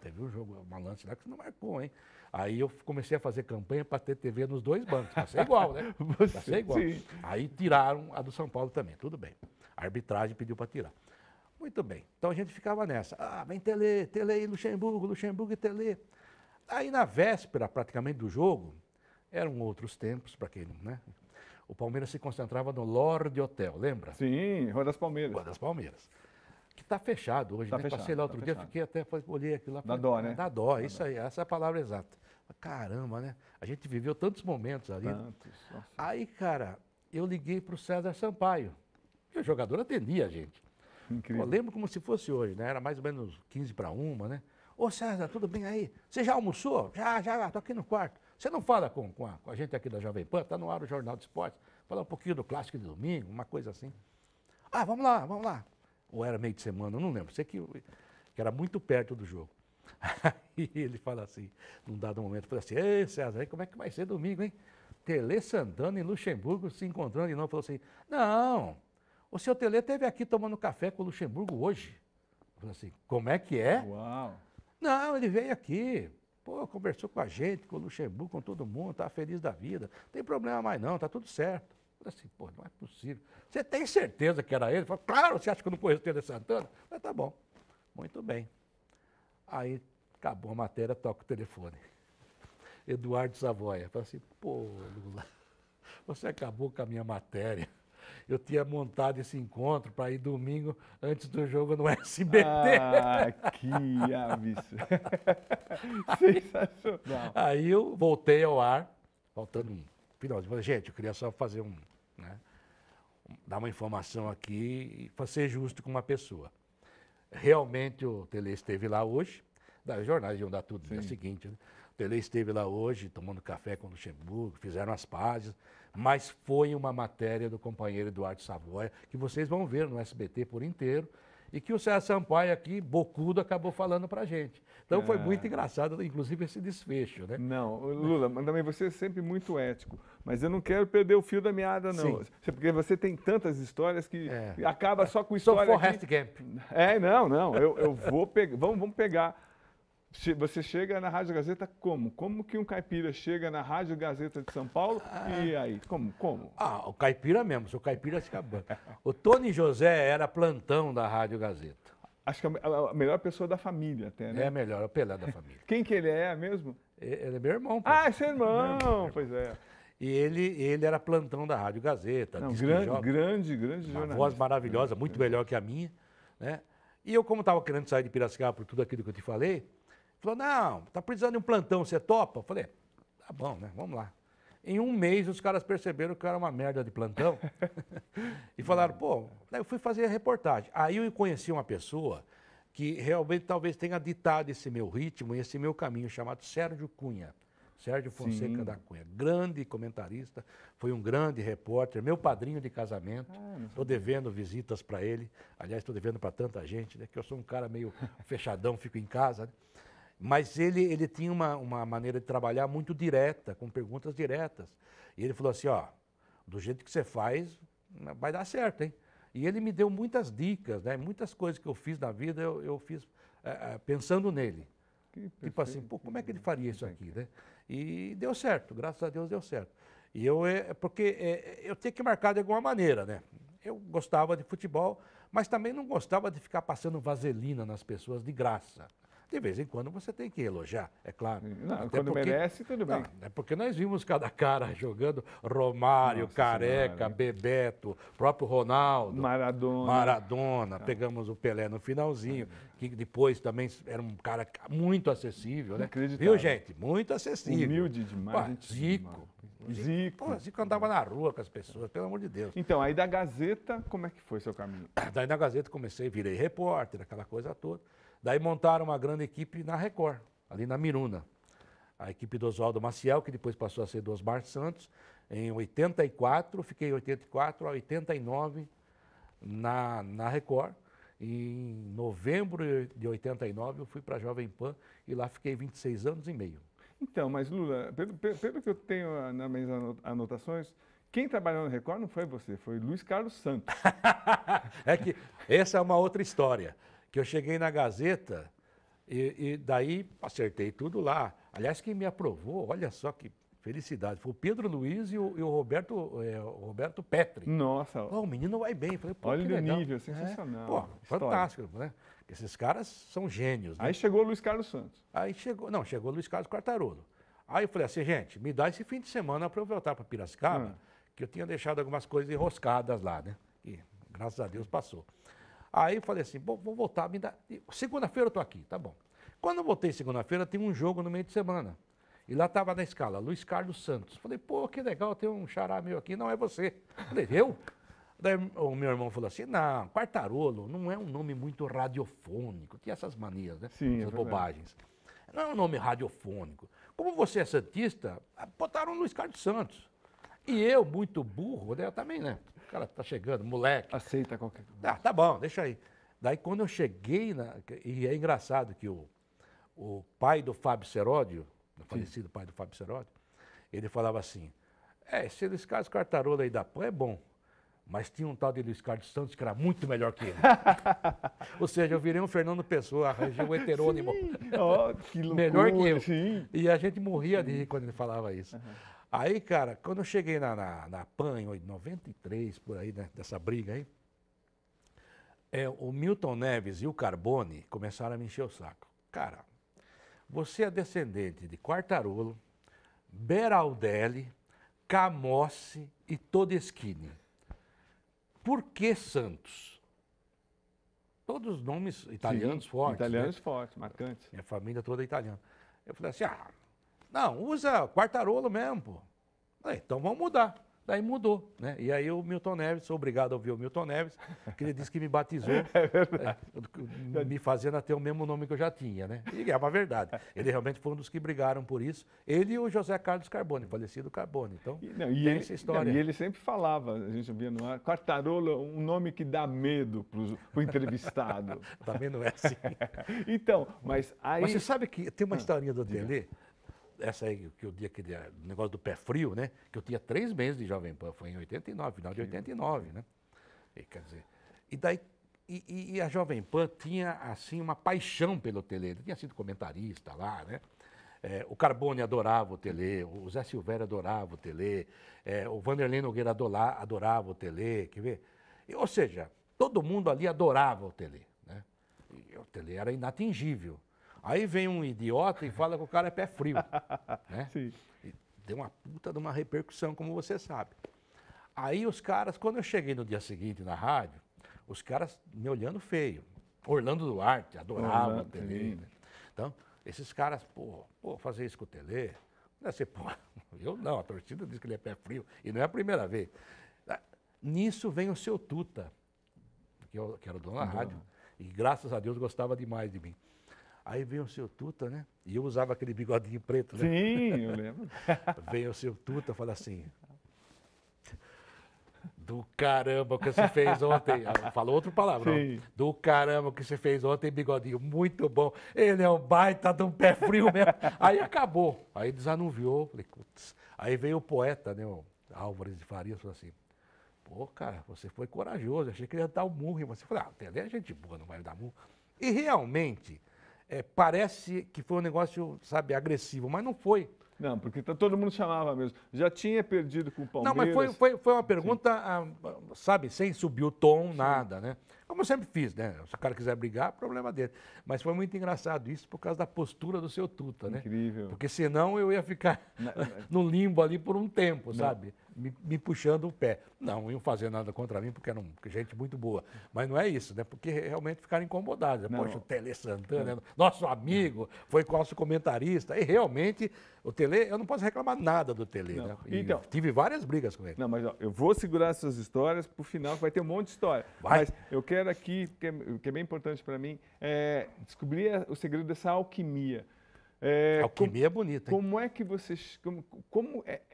teve um jogo, uma lance lá que você não marcou, hein? Aí eu comecei a fazer campanha para ter TV nos 2 bancos, para ser igual, né? Para ser igual. Sim. Aí tiraram a do São Paulo também, tudo bem. A arbitragem pediu para tirar. Muito bem. Então a gente ficava nessa. Vem Tele, Tele e Luxemburgo, Luxemburgo e Tele. Aí na véspera, praticamente, do jogo, eram outros tempos, para quem não, né? O Palmeiras se concentrava no Lorde Hotel, lembra? Sim, Rua das Palmeiras. Rua das Palmeiras. Que está fechado hoje, Tá né? fechado, Passei lá outro dia, fechado. fiquei até, olhei aquilo lá. Dá dó, né? Dá dó, isso aí, essa é a palavra exata. Caramba, né? A gente viveu tantos momentos ali. Tantos. Nossa. Aí, cara, eu liguei para o César Sampaio. E o jogador atendia a gente. Incrível. Eu lembro como se fosse hoje, né? Era mais ou menos 12:45, né? Ô César, tudo bem aí? Você já almoçou? Já, tô aqui no quarto. Você não fala com a gente aqui da Jovem Pan? Tá no ar o Jornal de Esportes. falar um pouquinho do clássico de domingo, uma coisa assim. Ah, vamos lá, vamos lá. Ou era meio de semana, eu não lembro. Sei que era muito perto do jogo. Aí ele fala assim, num dado momento, fala assim, ei, César, aí como é que vai ser domingo, hein? Tele Santana e Luxemburgo se encontrando de novo. Falou assim, não, o seu Tele esteve aqui tomando café com o Luxemburgo hoje. Eu falei assim, como é que é? Uau! Não, ele veio aqui, pô, conversou com a gente, com o Luxemburgo, com todo mundo, tá feliz da vida. Não tem problema mais não, tá tudo certo. Eu falei assim, pô, não é possível. Você tem certeza que era ele? Ele falou, claro, você acha que eu não conheço o Tele Santana? Eu falei, tá bom, muito bem. Aí acabou a matéria, toca o telefone. Eduardo Savoia. Falei assim, pô, Lula, você acabou com a minha matéria. Eu tinha montado esse encontro para ir domingo antes do jogo no SBT. Ah, que absurdo. Sensacional. Aí eu voltei ao ar, faltando um finalzinho. Falei, gente, eu queria só fazer dar uma informação aqui para ser justo com uma pessoa. Realmente o Tele esteve lá hoje, os jornais iam dar tudo no dia seguinte, né? O Tele esteve lá hoje, tomando café com o Luxemburgo, fizeram as pazes, mas foi uma matéria do companheiro Eduardo Savoia, que vocês vão ver no SBT por inteiro, e que o César Sampaio aqui, bocudo, acabou falando pra gente. Então foi muito engraçado, inclusive, esse desfecho, né? Não, Lula, mas também você é sempre muito ético, mas eu não quero perder o fio da meada, não. Sim. Porque você tem tantas histórias que acaba só com história. Sou Forrest Gump. Não, eu vou pegar, vamos pegar. Você chega na Rádio Gazeta como? Como que um caipira chega na Rádio Gazeta de São Paulo e aí? Como? Ah, o caipira mesmo, sou caipira de Cabana. O Tony José era plantão da Rádio Gazeta. Acho que a melhor pessoa da família até, né? É a melhor, é o Pelé da família. Quem que ele é mesmo? Ele é meu irmão. Pô. Ah, é seu irmão, pois é. E ele era plantão da Rádio Gazeta. Não, grande uma jornalista. voz maravilhosa, muito melhor que a minha. Né? E eu, como estava querendo sair de Piracicaba por tudo aquilo que eu te falei, falou, não, tá precisando de um plantão, você topa? Eu falei, tá bom, né? Vamos lá. Em um mês, os caras perceberam que eu era uma merda de plantão e falaram, pô, daí eu fui fazer a reportagem. Aí eu conheci uma pessoa que realmente talvez tenha ditado esse meu ritmo e esse meu caminho, chamado Sérgio Cunha. Sérgio Fonseca da Cunha, grande comentarista, foi um grande repórter, meu padrinho de casamento. Estou devendo visitas para ele. Aliás, estou devendo para tanta gente, né? Que eu sou um cara meio fechadão, fico em casa, né? Mas ele tinha uma maneira de trabalhar muito direta, com perguntas diretas. E ele falou assim, ó, do jeito que você faz, vai dar certo, hein? E ele me deu muitas dicas, né? Muitas coisas que eu fiz na vida, eu fiz pensando nele. Tipo assim, pô, como é que ele faria isso aqui, né? E deu certo, graças a Deus deu certo. E porque eu tenho que marcar de alguma maneira, né? Eu gostava de futebol, mas também não gostava de ficar passando vaselina nas pessoas de graça. De vez em quando você tem que elogiar, é claro. Não, quando merece, tudo bem. Não, é porque nós vimos cada cara jogando Romário, Nossa Careca, Senhora, Bebeto, próprio Ronaldo. Maradona. Pegamos o Pelé no finalzinho, que depois também era um cara muito acessível, né? Inacreditável. Viu, gente? Muito acessível. Humilde demais. Pô, Zico. Zico. Pô, Zico andava na rua com as pessoas, pelo amor de Deus. Então, aí da Gazeta, como é que foi seu caminho? Daí na Gazeta virei repórter, aquela coisa toda. Daí montaram uma grande equipe na Record, ali na Miruna. A equipe do Oswaldo Maciel, que depois passou a ser do Osmar Santos. Em 84, fiquei 84 a 89 na Record. E em novembro de 89 eu fui para a Jovem Pan e lá fiquei 26 anos e meio. Então, mas Lula, pelo que eu tenho nas minhas anotações, quem trabalhou na Record não foi você, foi Luiz Carlos Santos. É que essa é uma outra história. Que eu cheguei na Gazeta e daí acertei tudo lá. Aliás, quem me aprovou, olha só que felicidade, foi o Pedro Luiz e o Roberto Petri. Nossa. Pô, o menino vai bem. Falei, pô, olha que o legal. nível, sensacional. Pô, fantástico, né? Esses caras são gênios. Né? Aí chegou o Luiz Carlos Santos. Aí chegou o Luiz Carlos Quartarolo. Aí eu falei assim, gente, me dá esse fim de semana para eu voltar para Piracicaba, que eu tinha deixado algumas coisas enroscadas lá, né? E graças a Deus passou. Aí eu falei assim, bom, vou voltar, me dá. Segunda-feira eu tô aqui, tá bom. Quando eu voltei segunda-feira, tem um jogo no meio de semana. E lá estava na escala, Luiz Carlos Santos. Falei, pô, que legal, tem um xará meu aqui, não é você. Falei, eu? Daí o meu irmão falou assim, não, Quartarolo não é um nome muito radiofônico, tinha essas manias, né? Sim, essas bobagens. Não é um nome radiofônico. Como você é santista, botaram Luiz Carlos Santos. E eu, muito burro, né? Eu também, né? O cara tá chegando, moleque. Aceita qualquer coisa. Ah, tá bom, deixa aí. Daí quando eu cheguei, e é engraçado que o pai do Fábio Seródio, o falecido pai do Fábio Seródio, ele falava assim, esse Luiz Carlos Quartarolo aí da PAN é bom, mas tinha um tal de Luiz Carlos Santos que era muito melhor que ele. Ou seja, eu virei um Fernando Pessoa, arranjei um heterônimo. Que loucura, melhor que eu. Sim. E a gente morria de rir quando ele falava isso. Aí, cara, quando eu cheguei na PAN, em 93, por aí, né, dessa briga aí, o Milton Neves e o Carbone começaram a me encher o saco. Cara, você é descendente de Quartarolo, Beraldelli, Camossi e Todeschini. Por que Santos? Todos os nomes italianos fortes. Italianos né? fortes, marcantes. Minha família toda é italiana. Eu falei assim, não, usa Quartarolo mesmo, pô. Falei, então vamos mudar. Daí mudou, né? E aí o Milton Neves, sou obrigado a ouvir o Milton Neves, que ele disse que me batizou, me fazendo ter o mesmo nome que eu já tinha, né? E é uma verdade. Ele realmente foi um dos que brigaram por isso. Ele e o José Carlos Carbone, falecido Carbone. Então, tem essa história. E ele sempre falava, a gente ouvia no ar, Quartarolo, um nome que dá medo pro entrevistado. Também não é assim. Então, mas aí... Mas você sabe que tem uma historinha do Tele, essa aí que eu dei aquele negócio do pé frio, né? Que eu tinha 3 meses de Jovem Pan, foi em 89, final de 89, né? E, quer dizer, e daí, e a Jovem Pan tinha, assim, uma paixão pelo Tele. Ele tinha sido comentarista lá, né? O Carbone adorava o Tele, o Zé Silvério adorava o Tele, o Vanderlei Nogueira adorava o Tele, quer ver? Ou seja, todo mundo ali adorava o Tele, né? E o Tele era inatingível. Aí vem um idiota e fala que o cara é pé frio, né? Sim. E deu uma puta de uma repercussão, como você sabe. Aí os caras, quando eu cheguei no dia seguinte na rádio, os caras me olhando feio. Orlando Duarte adorava o Tele. Né? Então, esses caras, fazer isso com o Tele, não é ser, eu não, a torcida diz que ele é pé frio, e não é a primeira vez. Nisso vem o seu Tuta, que era o dono da rádio, e graças a Deus gostava demais de mim. Aí veio o seu Tuta, né? E eu usava aquele bigodinho preto, né? Sim, eu lembro. Veio o seu Tuta e fala assim, do caramba que você fez ontem. Falou outra palavra. Não. Do caramba que você fez ontem, bigodinho. Muito bom. Ele é um baita de um pé frio mesmo. Aí acabou. Aí desanuviou. Falei, putz. Aí veio o poeta, né? O Álvares de Farias, falou assim, pô, cara, você foi corajoso. Achei que ele ia dar um murro em você. Falei, Tele é gente boa, não vai dar murro. E realmente, parece que foi um negócio, sabe, agressivo, mas não foi. Não, porque todo mundo chamava mesmo. Já tinha perdido com o Palmeiras. Não, mas foi uma pergunta, sabe, sem subir o tom, nada, né? Como eu sempre fiz, né? Se o cara quiser brigar, problema dele. Mas foi muito engraçado isso por causa da postura do seu Tuta, né? Incrível. Porque senão eu ia ficar no limbo ali por um tempo, sabe? Me puxando o pé. Não iam fazer nada contra mim, porque eram gente muito boa. Mas não é isso, né? Porque realmente ficaram incomodados. Poxa, o Tele Santana, nosso amigo, foi nosso comentarista. E realmente, o Tele, eu não posso reclamar nada do Tele, né? Então, tive várias brigas com ele. Não, mas ó, eu vou segurar essas histórias para o final, que vai ter um monte de história. Mas eu quero aqui, que é bem importante para mim, descobrir o segredo dessa alquimia. Alquimia é bonita, hein? Como é que vocês...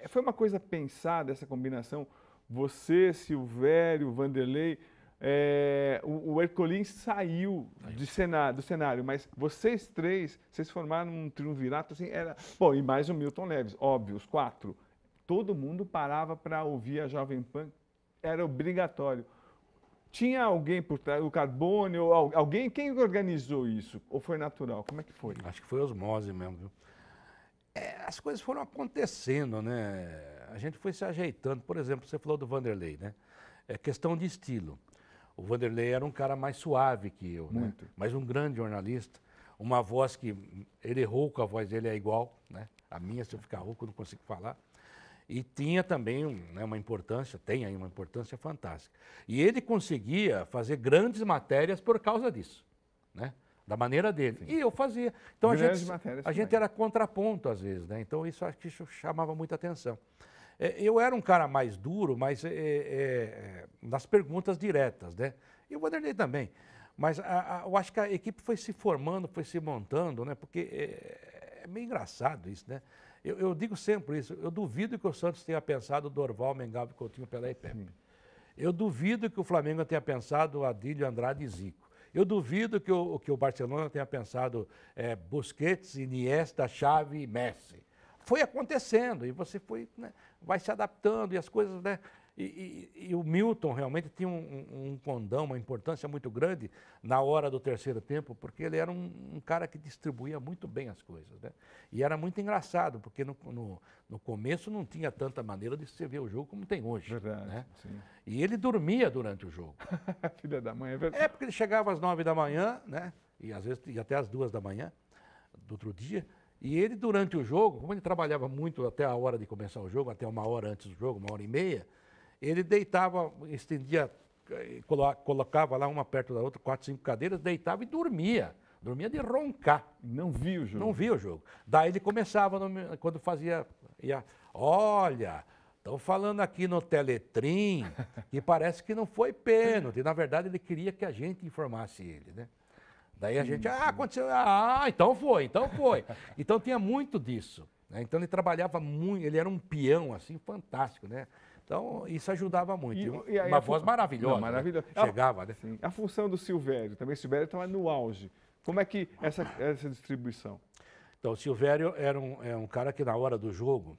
foi uma coisa pensada, essa combinação? Você, Silvério, Vanderlei... o Ercolim saiu do cenário, mas vocês três, vocês formaram um triunvirato, assim, bom, e mais o Milton Neves, óbvio, os 4. Todo mundo parava para ouvir a Jovem Pan, era obrigatório. Tinha alguém por trás, o Carbone, ou alguém, quem organizou isso? Ou foi natural? Como é que foi? Acho que foi osmose mesmo, viu? As coisas foram acontecendo, né? A gente foi se ajeitando. Por exemplo, você falou do Vanderlei, né? É questão de estilo. O Vanderlei era um cara mais suave que eu, né? Mas um grande jornalista. Uma voz que ele rouco, a voz dele é igual, né? A minha, se eu ficar rouco, eu não consigo falar. E tinha também uma importância, tem aí uma importância fantástica. E ele conseguia fazer grandes matérias por causa disso, né? Da maneira dele. Sim. E eu fazia. Então a gente era contraponto às vezes, né? Então isso acho que isso chamava muita atenção. Eu era um cara mais duro, mas nas perguntas diretas, né? E o Vanderlei também. Mas eu acho que a equipe foi se formando, foi se montando, né? Porque é meio engraçado isso, né? Eu digo sempre isso, eu duvido que o Santos tenha pensado Dorval, Mengalvio, Coutinho, Pelé e Pepe. Eu duvido que o Flamengo tenha pensado Adílio, Andrade e Zico. Eu duvido que o Barcelona tenha pensado Busquets, Iniesta, Xavi e Messi. Foi acontecendo e você né, vai se adaptando e as coisas, né? E o Milton realmente tinha um condão, uma importância muito grande na hora do terceiro tempo, porque ele era um cara que distribuía muito bem as coisas, né? E era muito engraçado, porque no começo não tinha tanta maneira de se ver o jogo como tem hoje. Verdade, né? sim. E ele dormia durante o jogo. Filha da mãe, é verdade. É, porque ele chegava às 9 da manhã, né? E às vezes ia até às 2 da manhã do outro dia. E ele, durante o jogo, como ele trabalhava muito até a hora de começar o jogo, até 1 hora antes do jogo, 1h30, ele deitava, estendia, colocava lá uma perto da outra, 4, 5 cadeiras, deitava e dormia. Dormia de roncar. Não vi o jogo. Não via o jogo. Daí ele começava, quando fazia, olha, estão falando aqui no Teletrim que parece que não foi pênalti. Na verdade, ele queria que a gente informasse ele, né? Daí a gente, aconteceu, então foi, então foi. Então tinha muito disso, né? Então ele trabalhava muito, ele era um peão, assim, fantástico, né? Então isso ajudava muito. E aí uma voz maravilhosa. Não, maravilhosa. Né? Chegava, né? Sim. A função do Silvério, também o Silvério estava no auge. Como é que essa distribuição? Então o Silvério era um cara que na hora do jogo,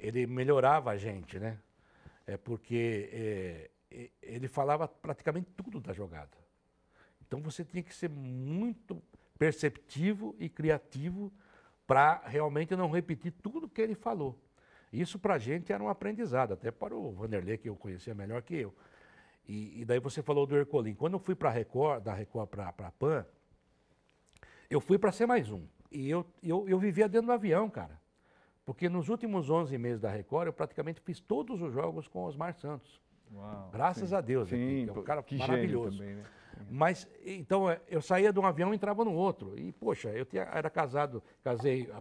ele melhorava a gente, né? Porque ele falava praticamente tudo da jogada. Então você tinha que ser muito perceptivo e criativo para realmente não repetir tudo que ele falou. Isso para a gente era um aprendizado, até para o Vanderlei, que eu conhecia melhor que eu. E daí você falou do Ercolim. Quando eu fui para a Record, da Record para a PAN, eu fui para ser mais um. E eu vivia dentro do avião, cara. Porque nos últimos 11 meses da Record, eu praticamente fiz todos os jogos com o Osmar Santos. Uau, Graças a Deus. Sim, é um cara que maravilhoso. Também, né? Mas, então, eu saía de um avião e entrava no outro. E, poxa, era casado, casei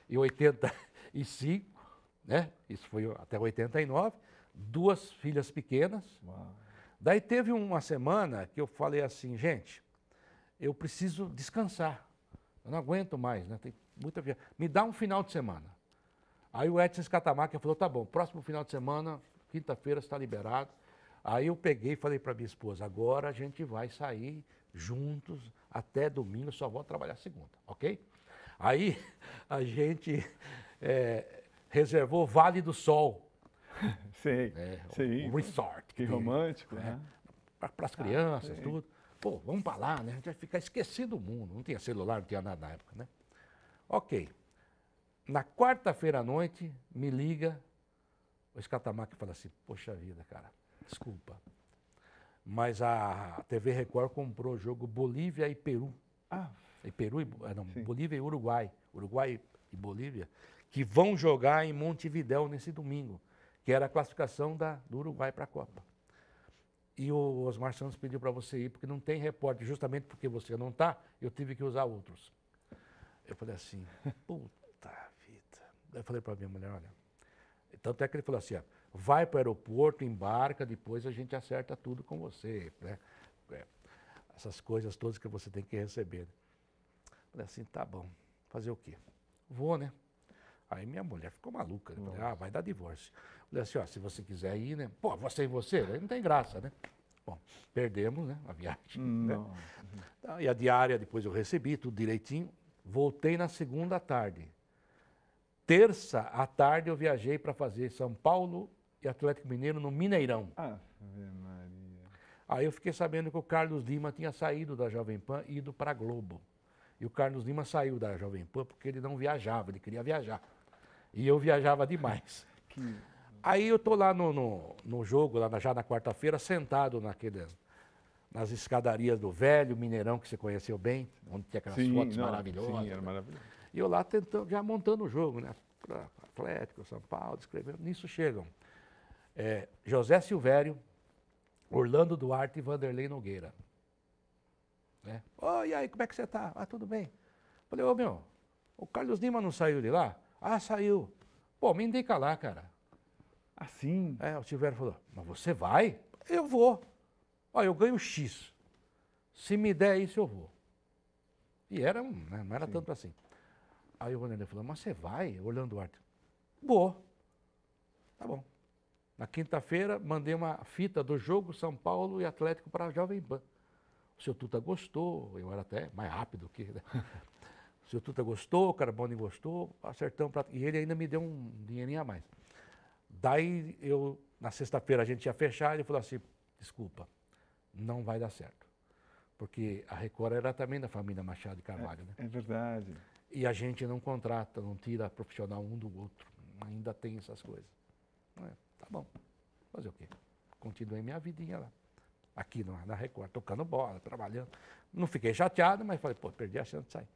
em 85, né? Isso foi até 89, 2 filhas pequenas. Uau. Daí teve uma semana que eu falei assim, gente, eu preciso descansar. Eu não aguento mais, né? Tem muita viagem. Me dá um final de semana. Aí o Edson Scatamaca falou, tá bom, próximo final de semana, quinta-feira, está liberado. Aí eu peguei e falei para minha esposa, agora a gente vai sair juntos até domingo, só vou trabalhar segunda, ok? Aí a gente reservou Vale do Sol. Sei, sim. O resort. Que romântico, né? Para as crianças, tudo. Pô, vamos para lá, né? A gente vai ficar esquecido do mundo. Não tinha celular, não tinha nada na época, né? Ok. Na quarta-feira à noite, me liga o Scatamaca e fala assim, poxa vida, cara, desculpa, mas a TV Record comprou o jogo Bolívia e Peru. Bolívia e Uruguai. Uruguai e Bolívia, que vão jogar em Montevidéu nesse domingo, que era a classificação do Uruguai para a Copa. E o Osmar Santos pediu para você ir, porque não tem repórter, justamente porque você não está, eu tive que usar outros. Eu falei assim, puta vida. Daí eu falei para minha mulher, olha, tanto é que ele falou assim, ó, vai para o aeroporto, embarca, depois a gente acerta tudo com você, né? Essas coisas todas que você tem que receber. Falei assim, tá bom, fazer o quê? Vou, né? Aí minha mulher ficou maluca. Eu falei, vai dar divórcio. Falei assim, ó, se você quiser ir, né? Pô, você e você, aí não tem graça, né? Bom, perdemos, né? A viagem. Né? E a diária depois eu recebi, tudo direitinho. Voltei na segunda à tarde. Terça à tarde eu viajei para fazer São Paulo e Atlético Mineiro no Mineirão. Ave Maria. Aí eu fiquei sabendo que o Carlos Lima tinha saído da Jovem Pan e ido para a Globo. E o Carlos Lima saiu da Jovem Pan porque ele não viajava, ele queria viajar. E eu viajava demais. Aí eu estou lá no jogo, já na quarta-feira, sentado nas escadarias do velho Mineirão, que você conheceu bem, onde tinha aquelas fotos maravilhosas. Sim, era maravilhoso. E eu lá tentando, já montando o jogo, né? Para Atlético, São Paulo, escrevendo. Nisso chegam José Silvério, Orlando Duarte e Vanderlei Nogueira. Né? E aí, como é que você está? Tudo bem. Falei, o Carlos Lima não saiu de lá? Saiu. Pô, me indica lá, cara. Assim? O Silvério falou, mas você vai? Eu vou. Eu ganho X. Se me der isso, eu vou. E era, né, não era tanto assim. Aí o Vanderlei falou, mas você vai, Orlando Duarte? Vou. Tá bom. Na quinta-feira, mandei uma fita do jogo São Paulo e Atlético para a Jovem Pan. O seu Tuta gostou, eu era até mais rápido que... Né? O seu Tuta gostou, o Carbone gostou, acertamos. E ele ainda me deu um dinheirinho a mais. Daí, na sexta-feira, a gente ia fechar, ele falou assim, desculpa, não vai dar certo. Porque a Record era também da família Machado de Carvalho, né? É verdade. E a gente não contrata, não tira profissional um do outro. Ainda tem essas coisas. Tá bom, fazer o quê? Continuei minha vidinha lá. Aqui na Record, tocando bola, trabalhando. Não fiquei chateado, mas falei, pô, perdi a chance de sair.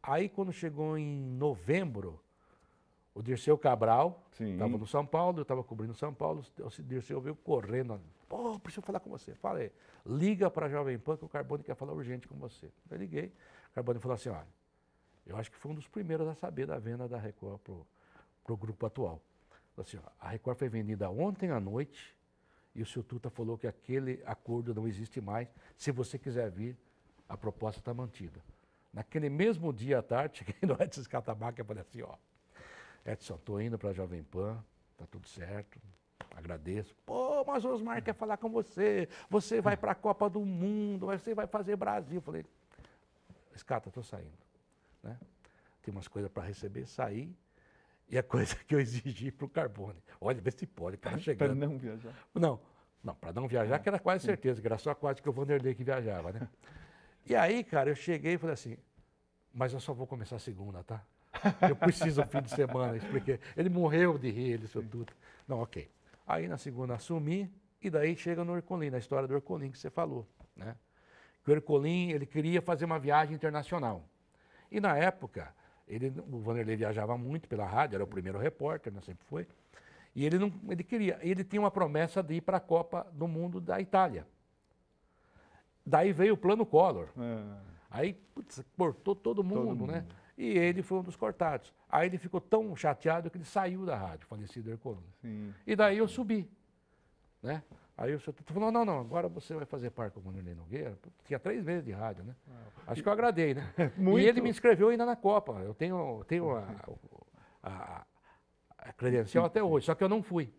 Aí, quando chegou em novembro, o Dirceu Cabral estava no São Paulo, eu estava cobrindo São Paulo, o Dirceu veio correndo. Pô, preciso falar com você. Falei, liga para a Jovem Pan que o Carbone quer falar urgente com você. Eu liguei, o Carbone falou assim, olha, eu acho que foi um dos primeiros a saber da venda da Record para o grupo atual. Falei assim, ó, a Record foi vendida ontem à noite e o seu Tuta falou que aquele acordo não existe mais. Se você quiser vir, a proposta está mantida. Naquele mesmo dia à tarde, cheguei no Edson Catabaca e falei assim, ó, Edson, estou indo para a Jovem Pan, está tudo certo, agradeço. Pô, mas o Osmar quer falar com você, você vai para a Copa do Mundo, você vai fazer Brasil. Eu falei, Escata, estou saindo. Né? Tem umas coisas para receber, saí. E a coisa que eu exigi para o Carbone, olha, vê se pode, o cara chegando. Para não viajar? Não, para não viajar, que era quase certeza, que era só quase que o Vanderlei que viajava, né? E aí, cara, eu cheguei e falei assim, mas eu só vou começar segunda, tá? Eu preciso fim de semana, expliquei. Ele morreu de rir, ele, seu tudo. Não, ok. Aí na segunda assumi, e daí chega no Ercolim, na história do Ercolim que você falou, né? Que o Ercolim, ele queria fazer uma viagem internacional. E na época, o Vanderlei viajava muito pela rádio, era o primeiro repórter, né, sempre foi. E ele tinha uma promessa de ir para a Copa do Mundo da Itália. Daí veio o plano Collor. Aí, putz, cortou todo mundo, né? E ele foi um dos cortados. Aí ele ficou tão chateado que ele saiu da rádio, falecido Ercolim. E daí eu subi, né? Aí o senhor falou, não, agora você vai fazer parte com o Vanderlei Nogueira. Tinha 3 meses de rádio, né? Acho que eu agradei, né? E ele me inscreveu ainda na Copa. Eu tenho a credencial até hoje, só que eu não fui.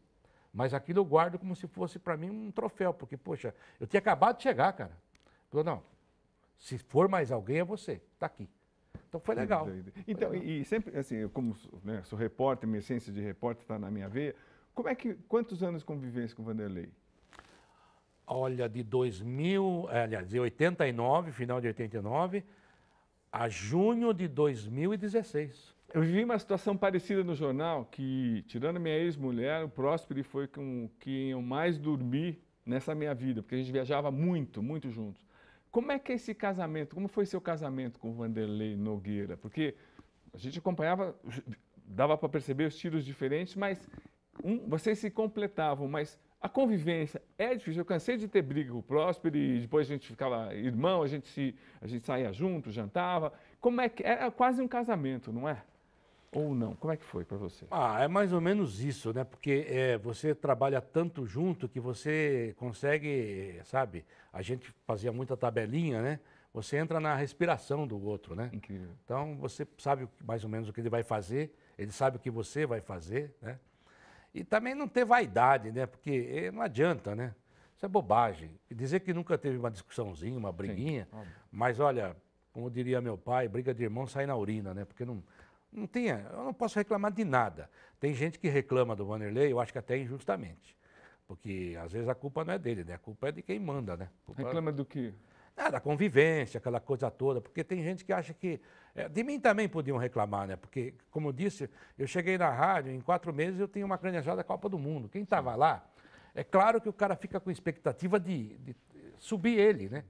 Mas aquilo eu guardo como se fosse para mim um troféu, porque, poxa, eu tinha acabado de chegar, cara. Falou, não, se for mais alguém é você, tá aqui. Então foi legal. Então, e sempre, assim, eu como né, sou repórter, minha essência de repórter está na minha veia, quantos anos de convivência com o Vanderlei? Olha, de 89, final de 89, a junho de 2016. Eu vivi uma situação parecida no jornal, que, tirando minha ex-mulher, o Próspero foi com quem eu mais dormi nessa minha vida, porque a gente viajava muito, muito juntos. Como é que é esse casamento? Como foi seu casamento com o Vanderlei Nogueira? Porque a gente acompanhava, dava para perceber os estilos diferentes, mas vocês se completavam, mas a convivência é difícil. Eu cansei de ter briga com o Próspero e depois a gente ficava irmão, a gente saía junto, jantava. Como é que era quase um casamento, não é? Ou não? Como é que foi para você? É mais ou menos isso, né? Porque você trabalha tanto junto que você consegue, sabe? A gente fazia muita tabelinha, né? Você entra na respiração do outro, né? Incrível. Então você sabe mais ou menos o que ele vai fazer, ele sabe o que você vai fazer, né? E também não ter vaidade, né? Porque não adianta, né? Isso é bobagem. E dizer que nunca teve uma discussãozinha, uma briguinha, sim, mas olha, como diria meu pai, briga de irmão sai na urina, né? Porque não tinha, eu não posso reclamar de nada. Tem gente que reclama do Vanderlei, eu acho que até injustamente. Porque às vezes a culpa não é dele, né? A culpa é de quem manda, né? Reclama do quê? Da convivência, aquela coisa toda. Porque tem gente que acha que... de mim também podiam reclamar, né? Porque, como eu disse, eu cheguei na rádio, em 4 meses eu tenho uma credencial da Copa do Mundo. Quem estava lá, é claro que o cara fica com expectativa de subir ele, né?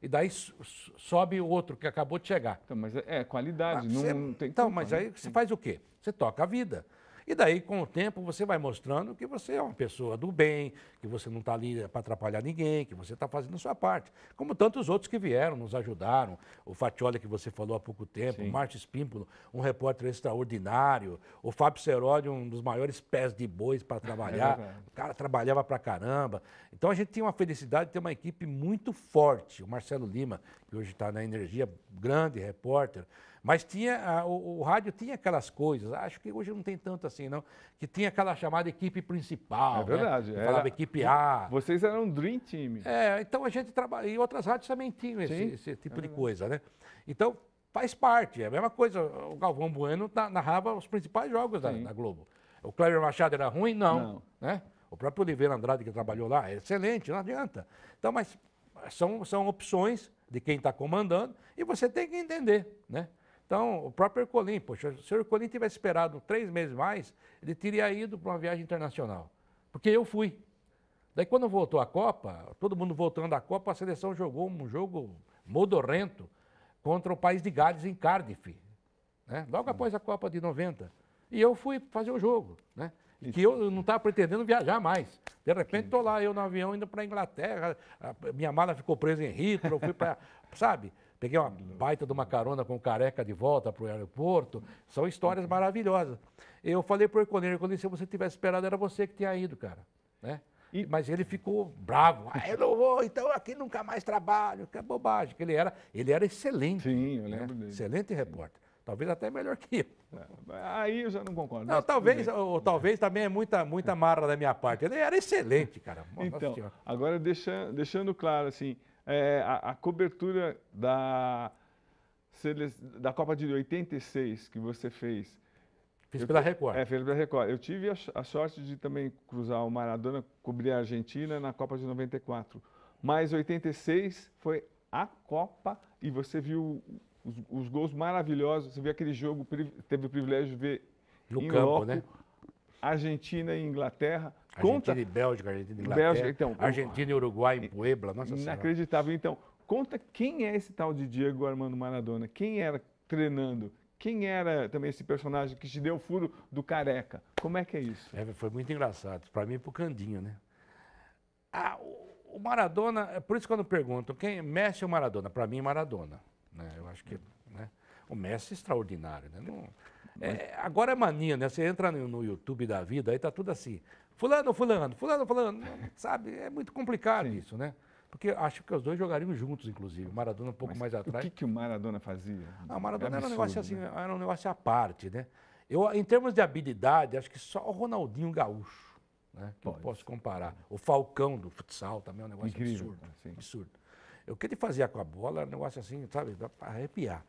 E daí sobe o outro que acabou de chegar. Então, mas é qualidade, não tem Então, culpa, mas né? aí você faz o quê? Você toca a vida. E daí, com o tempo, você vai mostrando que você é uma pessoa do bem, que você não está ali para atrapalhar ninguém, que você está fazendo a sua parte. Como tantos outros que vieram, nos ajudaram. O Fatioli, que você falou há pouco tempo, o Márcio Espímpolo, um repórter extraordinário, o Fábio Serodi, um dos maiores pés de bois para trabalhar. O cara trabalhava para caramba. Então, a gente tinha uma felicidade de ter uma equipe muito forte. O Marcelo Lima, que hoje está na Energia, grande repórter. Mas tinha, o rádio tinha aquelas coisas, acho que hoje não tem tanto assim, não, que tinha aquela chamada equipe principal. É verdade. Né? Falava equipe A. Vocês eram um Dream Team. Então a gente trabalha. E outras rádios também tinham esse tipo de coisa, né? Então, faz parte. É a mesma coisa. O Galvão Bueno narrava os principais jogos da Globo. O Cléber Machado era ruim? Não. Né? O próprio Oliveira Andrade, que trabalhou lá, é excelente, não adianta. Então, mas são opções de quem está comandando e você tem que entender, né? Então, o próprio Ercolim, poxa, se o Ercolim tivesse esperado 3 meses mais, ele teria ido para uma viagem internacional. Porque eu fui. Daí, quando voltou a Copa, todo mundo voltando da Copa, a seleção jogou um jogo modorrento contra o país de Gales em Cardiff, né? Logo após a Copa de 90. E eu fui fazer o jogo, né? Que eu não estava pretendendo viajar mais. De repente, estou lá, eu no avião indo para a Inglaterra, minha mala ficou presa em Heathrow, eu fui para, sabe? Peguei uma baita de uma carona com o Careca de volta para o aeroporto. São histórias maravilhosas. Eu falei para o Ercolim, se você tivesse esperado, era você que tinha ido, cara, né? Mas ele ficou bravo. Eu não vou, então aqui nunca mais trabalho. Que é bobagem. Que ele era excelente. Sim, eu lembro dele. Excelente repórter. Talvez até melhor que eu. Aí eu já não concordo. Não, talvez também é muita marra da minha parte. Ele era excelente, cara. Então, agora deixando claro, assim, a cobertura da Copa de 86 que você fez. Fiz pela Record. Fez pela Record. Eu tive a sorte de também cruzar o Maradona, cobrir a Argentina na Copa de 94. Mas 86 foi a Copa e você viu os gols maravilhosos. Você viu aquele jogo, teve o privilégio de ver no campo, loco, né? Argentina e Inglaterra. Argentina e Bélgica, Argentina e Inglaterra. Bélgica, então, Argentina e Uruguai em Puebla. Nossa inacreditável. Então, conta quem é esse tal de Diego Armando Maradona? Quem era treinando? Quem era também esse personagem que te deu o furo do Careca? Como é que é isso? Foi muito engraçado. Para mim e para o Candinho, né? O Maradona, por isso que quando perguntam quem Messi ou Maradona, para mim Maradona. Né? Eu acho que né? O Messi é extraordinário. Né? Não, agora é mania, né? Você entra no YouTube da vida, aí tá tudo assim. Fulano, sabe? É muito complicado isso, né? Porque acho que os dois jogariam juntos, inclusive. O Maradona um pouco mais atrás. O que o Maradona fazia? O Maradona era um negócio assim, era um negócio à parte, né? Em termos de habilidade, acho que só o Ronaldinho Gaúcho, né? Que eu posso comparar. O Falcão do futsal também é um negócio incrível, absurdo. O que ele fazia com a bola era um negócio assim, sabe, dá para arrepiar.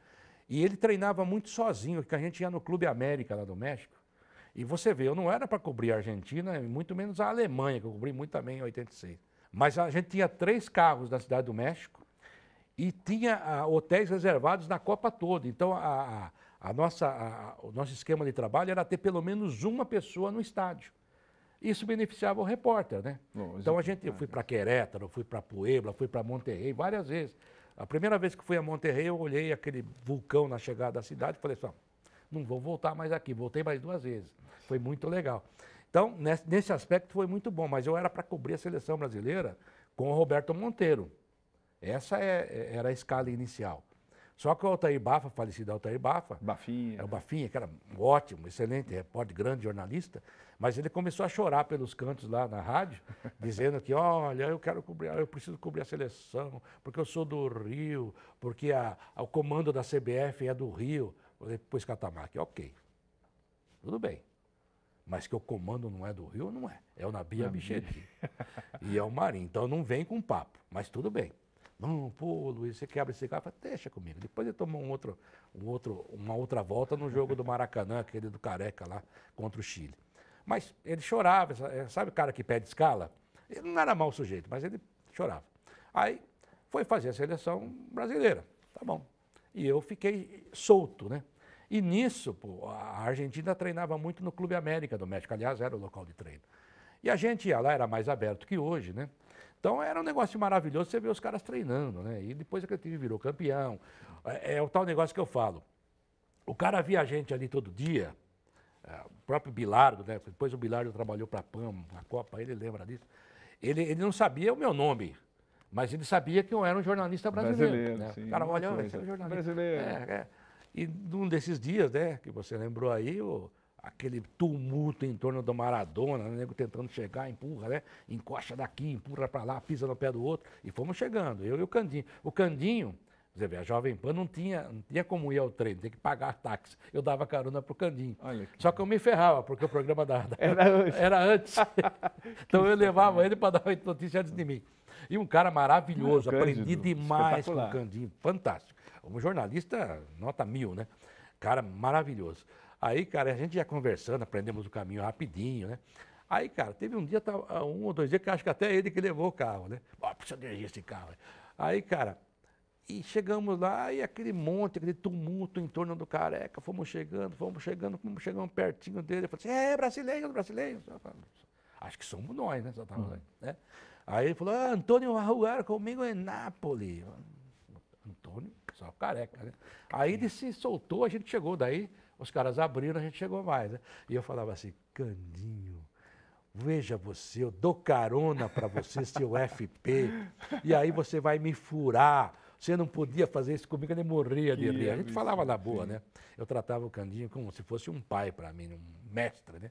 E ele treinava muito sozinho, porque a gente ia no Clube América lá do México. E você vê, eu não era para cobrir a Argentina, muito menos a Alemanha, que eu cobri muito também em 86. Mas a gente tinha 3 carros na Cidade do México e tinha hotéis reservados na Copa toda. Então, o nosso esquema de trabalho era ter pelo menos uma pessoa no estádio. Isso beneficiava o repórter, né? Então, eu fui para Querétaro, fui para Puebla, fui para Monterrey várias vezes. A primeira vez que fui a Monterrey, eu olhei aquele vulcão na chegada da cidade e falei assim, não vou voltar mais aqui. Voltei mais 2 vezes. Foi muito legal. Então, nesse aspecto foi muito bom, mas eu era para cobrir a seleção brasileira com o Roberto Monteiro. Essa era a escala inicial. Só que o Altair Bafa, falecido Altair Bafa, Bafinha. O Bafinha, que era um ótimo, excelente repórter, grande jornalista, mas ele começou a chorar pelos cantos lá na rádio, dizendo que, olha, eu preciso cobrir a seleção, porque eu sou do Rio, porque o comando da CBF é do Rio. Depois Catamarca, ok, tudo bem. Mas que o comando não é do Rio, não é. É o Nabi Abichedi. E é o Marinho. Então não vem com papo. Mas tudo bem. Não, pô, Luiz, você quebra esse carro? Deixa comigo. Depois ele tomou uma outra volta no jogo do Maracanã, aquele do Careca lá, contra o Chile. Mas ele chorava. Sabe o cara que pede escala? Ele não era mau sujeito, mas ele chorava. Aí foi fazer a seleção brasileira. Tá bom. E eu fiquei solto, né? E nisso, a Argentina treinava muito no Clube América do México, aliás, era o local de treino. E a gente ia lá, era mais aberto que hoje, né? Então era um negócio maravilhoso você ver os caras treinando, né? E depois aquele time virou campeão. É o tal negócio que eu falo. O cara via a gente ali todo dia, o próprio Bilardo, né? Depois o Bilardo trabalhou para a PAN, na Copa, ele lembra disso. Ele não sabia o meu nome, mas ele sabia que eu era um jornalista brasileiro. Né? Sim, o cara, olha, esse é um jornalista brasileiro. E num desses dias, né, que você lembrou aí, aquele tumulto em torno do Maradona, né, nego tentando chegar, empurra, né, encosta daqui, empurra para lá, pisa no pé do outro, e fomos chegando, eu e o Candinho. O Candinho Você vê, a Jovem Pan não tinha como ir ao treino, tem que pagar táxi. Eu dava carona pro Candinho. Só que eu me ferrava, porque o programa era antes. Então eu levava ele para dar notícia antes de mim. E um cara maravilhoso, aprendi demais com o Candinho, fantástico. Um jornalista nota 1000, né? Cara maravilhoso. Aí, cara, a gente ia conversando, aprendemos o caminho rapidinho, né? Aí, cara, teve um dia, 1 ou 2 dias, que acho que até ele que levou o carro, né? Ó, precisa dirigir esse carro. Aí, cara, e chegamos lá e aquele aquele tumulto em torno do Careca, fomos chegando pertinho dele. Eu falei assim, brasileiro. Acho que somos nós, né? Né? Aí ele falou, Antônio vai jogar comigo em Nápoles. Antônio, só Careca, né? Aí ele se soltou, a gente chegou, daí os caras abriram, a gente chegou mais, né? E eu falava assim, Candinho, veja você, eu dou carona para você, seu FP, e aí você vai me furar. Você não podia fazer isso comigo, ele morria de rir. A gente falava na boa, né? Eu tratava o Candinho como se fosse um pai para mim, um mestre, né?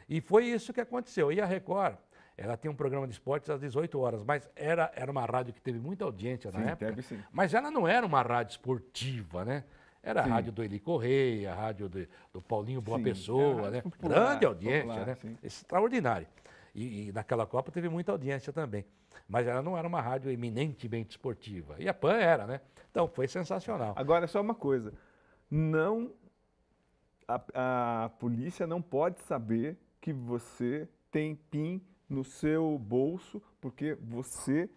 E foi isso que aconteceu. E a Record, ela tem um programa de esportes às 18 horas, mas era uma rádio que teve muita audiência na época. Mas ela não era uma rádio esportiva, né? Era a rádio do Eli Correia, a rádio do Paulinho Boa Pessoa, né? Grande audiência, né? Extraordinário. E naquela Copa teve muita audiência também. Mas ela não era uma rádio eminentemente esportiva. E a PAN era, né? Então, foi sensacional. Agora, só uma coisa. A polícia não pode saber que você tem PIN no seu bolso, porque você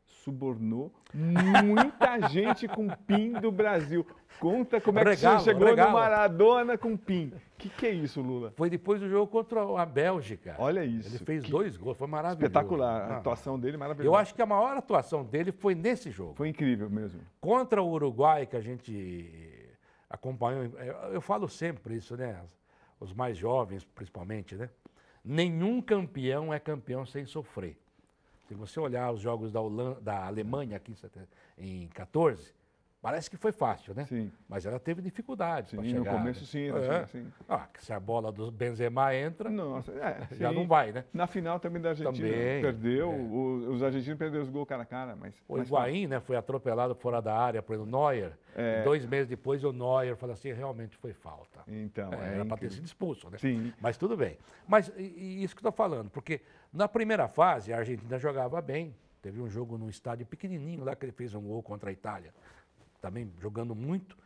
subornou muita gente com PIN do Brasil. Conta como é que você chegou no Maradona com PIN. O que é isso, Lula? Foi depois do jogo contra a Bélgica. Olha isso. Ele fez 2 gols, foi maravilhoso. Espetacular. A atuação dele maravilhosa. Eu acho que a maior atuação dele foi nesse jogo. Foi incrível mesmo. Contra o Uruguai, que a gente acompanhou, eu falo sempre isso, né? Os mais jovens, principalmente, né? Nenhum campeão é campeão sem sofrer. Se você olhar os jogos da Alemanha aqui em 14, parece que foi fácil, né? Sim. Mas ela teve dificuldades para chegar. No começo, sim. Sim. Se a bola do Benzema entra, já sim. Não vai, né? Na final também da Argentina, perdeu. Os argentinos perderam os gols cara a cara. O Higuaín, né, foi atropelado fora da área pelo Neuer. 2 meses depois, o Neuer falou assim, realmente foi falta. Então, era para ter sido expulso, né? Sim. Mas tudo bem. Mas isso que eu estou falando, porque na primeira fase, a Argentina jogava bem. Teve um jogo num estádio pequenininho lá, que ele fez um gol contra a Itália. Também jogando muito.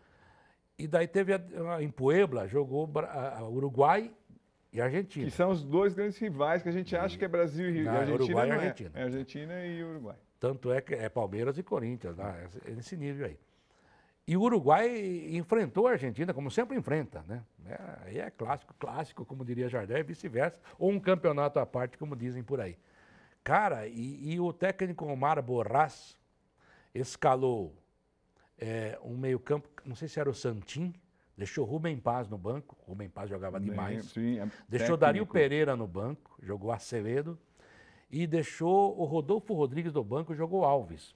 E daí teve, em Puebla, jogou Uruguai e Argentina. Que são os 2 grandes rivais que a gente acha que é Brasil e Argentina. Uruguai e Argentina. É Argentina e Uruguai. Tanto é que é Palmeiras e Corinthians, nesse nível aí. E o Uruguai enfrentou a Argentina, como sempre enfrenta, né? Aí é clássico, como diria Jardel, e vice-versa. Ou um campeonato à parte, como dizem por aí. Cara, e o técnico Omar Borrás escalou um meio-campo, não sei se era o Santin, deixou Rubem Paz no banco, Rubem Paz jogava demais. Sim, deixou Dario Pereira no banco, jogou Acevedo, e deixou o Rodolfo Rodrigues no banco, jogou Alves.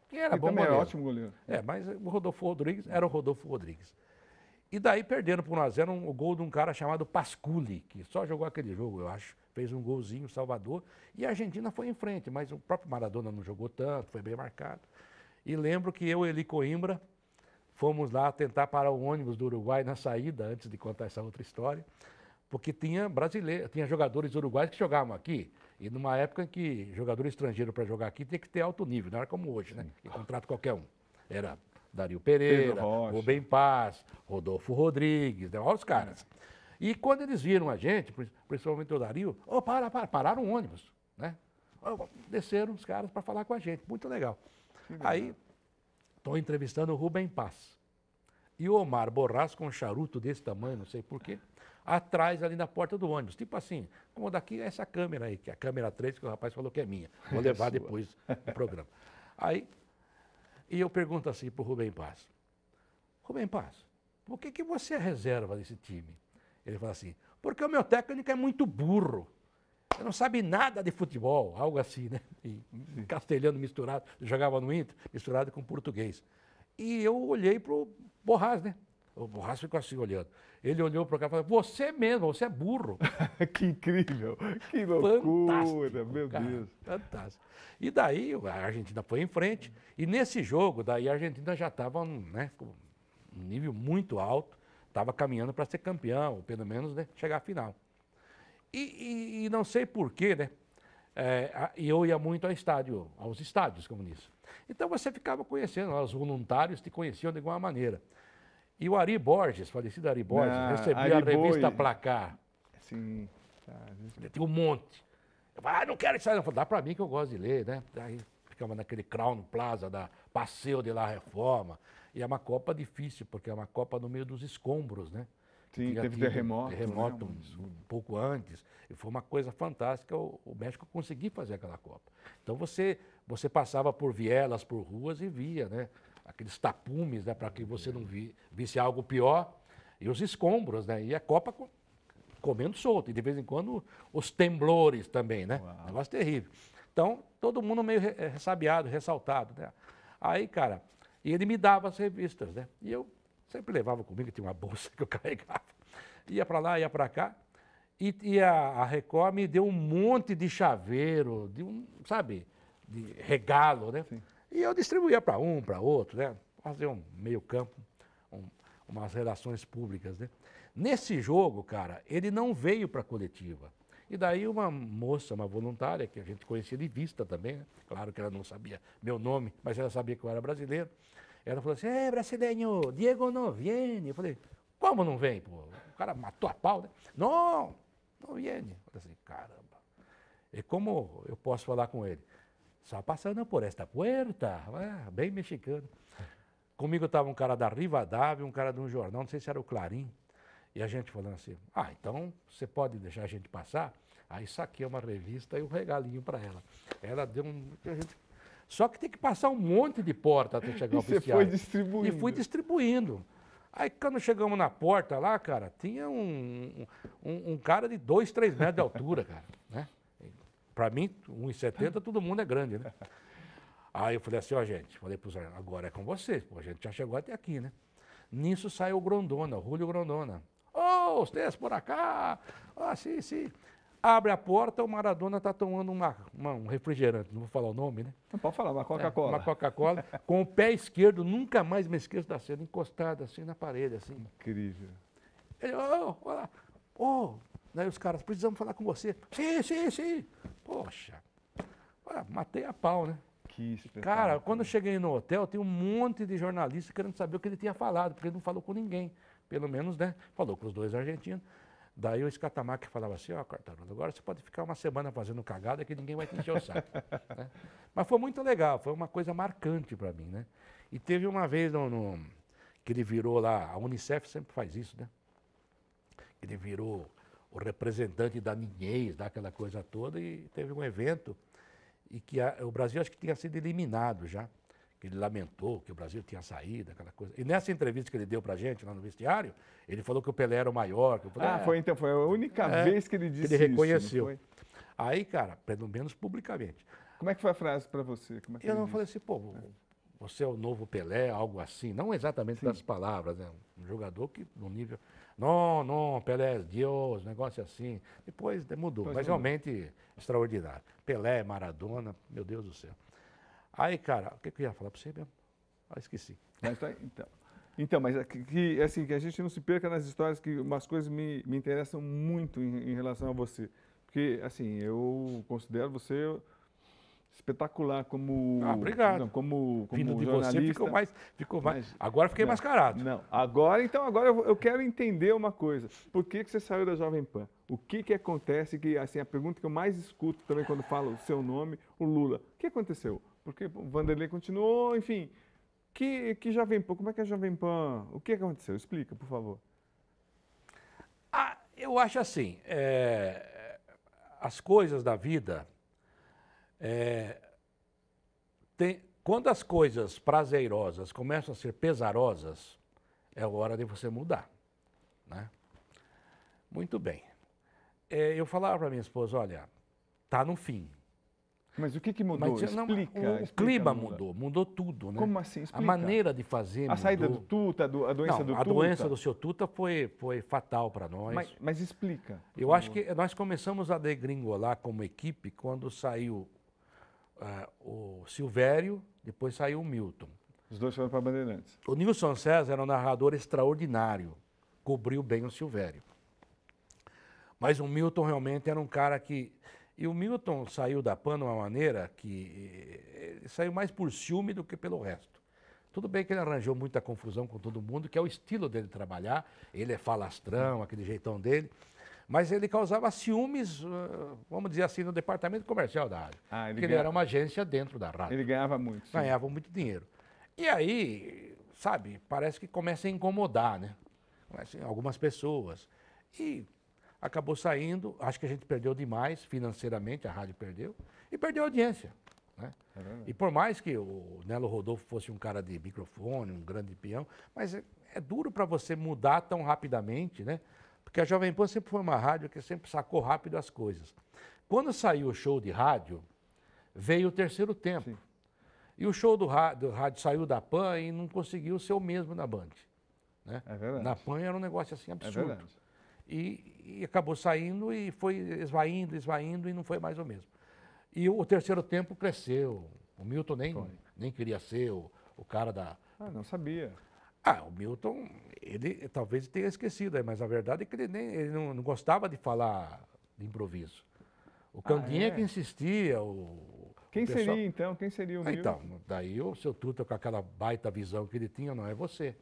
Que era bom também goleiro. É ótimo goleiro. Mas o Rodolfo Rodrigues era o Rodolfo Rodrigues. E daí perderam por 1-0 o gol de um cara chamado Pasculi, que só jogou aquele jogo, eu acho. Fez um golzinho, Salvador, e a Argentina foi em frente, mas o próprio Maradona não jogou tanto, foi bem marcado. E lembro que eu e Eli Coimbra fomos lá tentar parar o ônibus do Uruguai na saída, antes de contar essa outra história, porque tinha jogadores uruguaios que jogavam aqui. E numa época em que jogador estrangeiro para jogar aqui tinha que ter alto nível, não era como hoje, né? E contrato qualquer um. Era Dario Pereira, Rubem Paz, Rodolfo Rodrigues, né? Olha os caras. E quando eles viram a gente, principalmente o Dario, pararam o ônibus, né? Desceram os caras para falar com a gente, muito legal. Aí, estou entrevistando o Rubem Paz. E o Omar Borrás, com um charuto desse tamanho, não sei porquê, atrás ali na porta do ônibus. Tipo assim, como daqui é essa câmera aí, que é a câmera 3, que o rapaz falou que é minha. Vou levar depois no programa. Aí, e eu pergunto assim para o Rubem Paz. Rubem Paz, por que você é reserva desse time? Ele fala assim, porque o meu técnico é muito burro. Ele não sabe nada de futebol, algo assim, né? E castelhano misturado, jogava no Inter, misturado com português. E eu olhei para o Borrás, né? O Borracha ficou assim olhando. Ele olhou para cá e falou, você mesmo, você é burro. Que incrível, que loucura, Fantástico, meu cara, Deus. fantástico. E daí a Argentina foi em frente, e nesse jogo, daí a Argentina já estava, né, com um nível muito alto, estava caminhando para ser campeão, ou pelo menos, né, chegar à final. E não sei porquê, né, e eu ia muito aos estádios comunistas. Então você ficava conhecendo, os voluntários te conheciam de alguma maneira. E o Ari Borges, falecido Ari Borges, recebia a revista Placar. Sim. Tinha um monte. Eu falei, não quero isso aí. Eu falei, dá pra mim que eu gosto de ler, né? Aí ficava naquele Crown Plaza da Passeio de la Reforma. E é uma Copa difícil, porque é uma Copa no meio dos escombros, né? Sim, teve terremoto. Terremoto né? um pouco antes. E foi uma coisa fantástica o México conseguir fazer aquela Copa. Então você passava por vielas, por ruas e via, né? Aqueles tapumes, né? Para que você não visse algo pior. E os escombros, né? E a Copa comendo solto. E de vez em quando os temblores também, né? Uau. Negócio terrível. Então, todo mundo meio ressabiado, ressaltado, né? Aí, cara, e ele me dava as revistas, né? E eu sempre levava comigo, tinha uma bolsa que eu carregava. Ia para lá, ia para cá. E a Record me deu um monte de chaveiro, sabe, de regalo, né? Sim. E eu distribuía para um, para outro, né? Fazer um meio campo, umas relações públicas, né? Nesse jogo, cara, ele não veio para a coletiva. E daí uma moça, uma voluntária, que a gente conhecia de vista também, né? Claro que ela não sabia meu nome, mas ela sabia que eu era brasileiro. Ela falou assim, brasileiro, Diego não vem. Eu falei, como não vem, pô? O cara matou a pau, né? Não vem. Eu falei assim, caramba. E como eu posso falar com ele? Só passando por esta puerta, bem mexicano. Comigo estava um cara da Rivadavia, um cara de um jornal, não sei se era o Clarim. E a gente falando assim, então você pode deixar a gente passar? Aí saquei uma revista e um regalinho para ela. Ela deu Só que tem que passar um monte de porta até chegar ao oficial. Você foi distribuindo. E fui distribuindo. Aí quando chegamos na porta lá, cara, tinha um cara de 2, 3 metros de altura, cara, né? Para mim, 1,70, todo mundo é grande, né? Aí eu falei assim, gente, falei para os agora é com vocês, pô, a gente já chegou até aqui, né? Nisso saiu o Grondona, o Julio Grondona. Vocês por acá? Sim. Abre a porta, o Maradona está tomando um refrigerante, não vou falar o nome, né? Não pode falar, uma Coca-Cola. Uma Coca-Cola, com o pé esquerdo, nunca mais me esqueço da cena, encostado assim na parede, assim. Incrível. Ele, olá, daí os caras, precisamos falar com você. Sim. Poxa, matei a pau, né? Que espetáculo. Cara, quando eu cheguei no hotel, tinha um monte de jornalistas querendo saber o que ele tinha falado, porque ele não falou com ninguém. Pelo menos, né? Falou com os 2 argentinos. Daí o Scatamac falava assim, Quartarolo, agora você pode ficar uma semana fazendo cagada que ninguém vai te encher o saco. Né? Mas foi muito legal, foi uma coisa marcante para mim, né? E teve uma vez que ele virou lá, a Unicef sempre faz isso, né? Ele virou o representante da niñez, daquela coisa toda, e teve um evento e que o Brasil acho que tinha sido eliminado já, que ele lamentou que o Brasil tinha saído, aquela coisa. E nessa entrevista que ele deu pra gente lá no vestiário, ele falou que o Pelé era o maior. Que eu falei, foi a única vez que ele disse que ele reconheceu. Isso, aí, cara, pelo menos publicamente. Como é que foi a frase para você? Como é que eu não falei assim, você é o novo Pelé, algo assim. Não exatamente das palavras, né? Um jogador que no nível... Não, Pelé é Deus, negócio assim. Depois mudou, mas realmente extraordinário. Pelé, Maradona, meu Deus do céu. Aí, cara, o que eu ia falar para você mesmo? Esqueci. Mas, mas assim, que a gente não se perca nas histórias, que umas coisas me interessam muito em relação a você. Porque, assim, eu considero você espetacular como... obrigado. Não, como Vindo de jornalista. Você ficou mais... Agora fiquei mascarado. Não, agora eu quero entender uma coisa. Por que você saiu da Jovem Pan? O que acontece? Que, assim, a pergunta que eu mais escuto também quando falo o seu nome, o Lula. O que aconteceu? Porque o Vanderlei continuou, enfim. Que Jovem Pan? Como é que é a Jovem Pan? O que aconteceu? Explica, por favor. Eu acho assim, as coisas da vida, quando as coisas prazerosas começam a ser pesarosas, é hora de você mudar, né? Muito bem. Eu falava para minha esposa, olha, tá no fim. Mas o que mudou? Mas, não, Explica. o clima mudou tudo, né? Como assim? Explica. A maneira de fazer mudou. A saída do Tuta, a doença do Tuta? A doença do seu Tuta foi fatal para nós. Mas explica. Eu acho que nós começamos a degringolar como equipe quando saiu o Silvério, depois saiu o Milton. Os dois foram para Bandeirantes. O Nilson César era um narrador extraordinário, cobriu bem o Silvério. Mas o Milton realmente era um cara que... E o Milton saiu da PAN de uma maneira que ele saiu mais por ciúme do que pelo resto. Tudo bem que ele arranjou muita confusão com todo mundo, que é o estilo dele trabalhar. Ele é falastrão, aquele jeitão dele. Mas ele causava ciúmes, vamos dizer assim, no departamento comercial da rádio. Porque ele era uma agência dentro da rádio. Ele ganhava muito. Sim. Ganhava muito dinheiro. E aí, sabe, parece que começa a incomodar, né? Algumas pessoas. E acabou saindo, acho que a gente perdeu demais financeiramente, a rádio perdeu, e perdeu a audiência. Né? E por mais que o Nelo Rodolfo fosse um cara de microfone, um grande peão, mas é duro para você mudar tão rapidamente, né? Porque a Jovem Pan sempre foi uma rádio que sempre sacou rápido as coisas. Quando saiu o show de rádio, veio o terceiro tempo. Sim. E o show do rádio saiu da PAN e não conseguiu ser o mesmo na Band. Né? É verdade. Na PAN era um negócio assim absurdo. É verdade. E acabou saindo e foi esvaindo e não foi mais o mesmo. E o terceiro tempo cresceu. O Milton nem queria ser o cara da... Ah, não sabia. O Milton, ele talvez tenha esquecido, mas a verdade é que ele não gostava de falar de improviso. O Canguinha que insistia. Quem seria então? Quem seria o Milton? Então, daí o seu Tuta com aquela baita visão que ele tinha, não é você.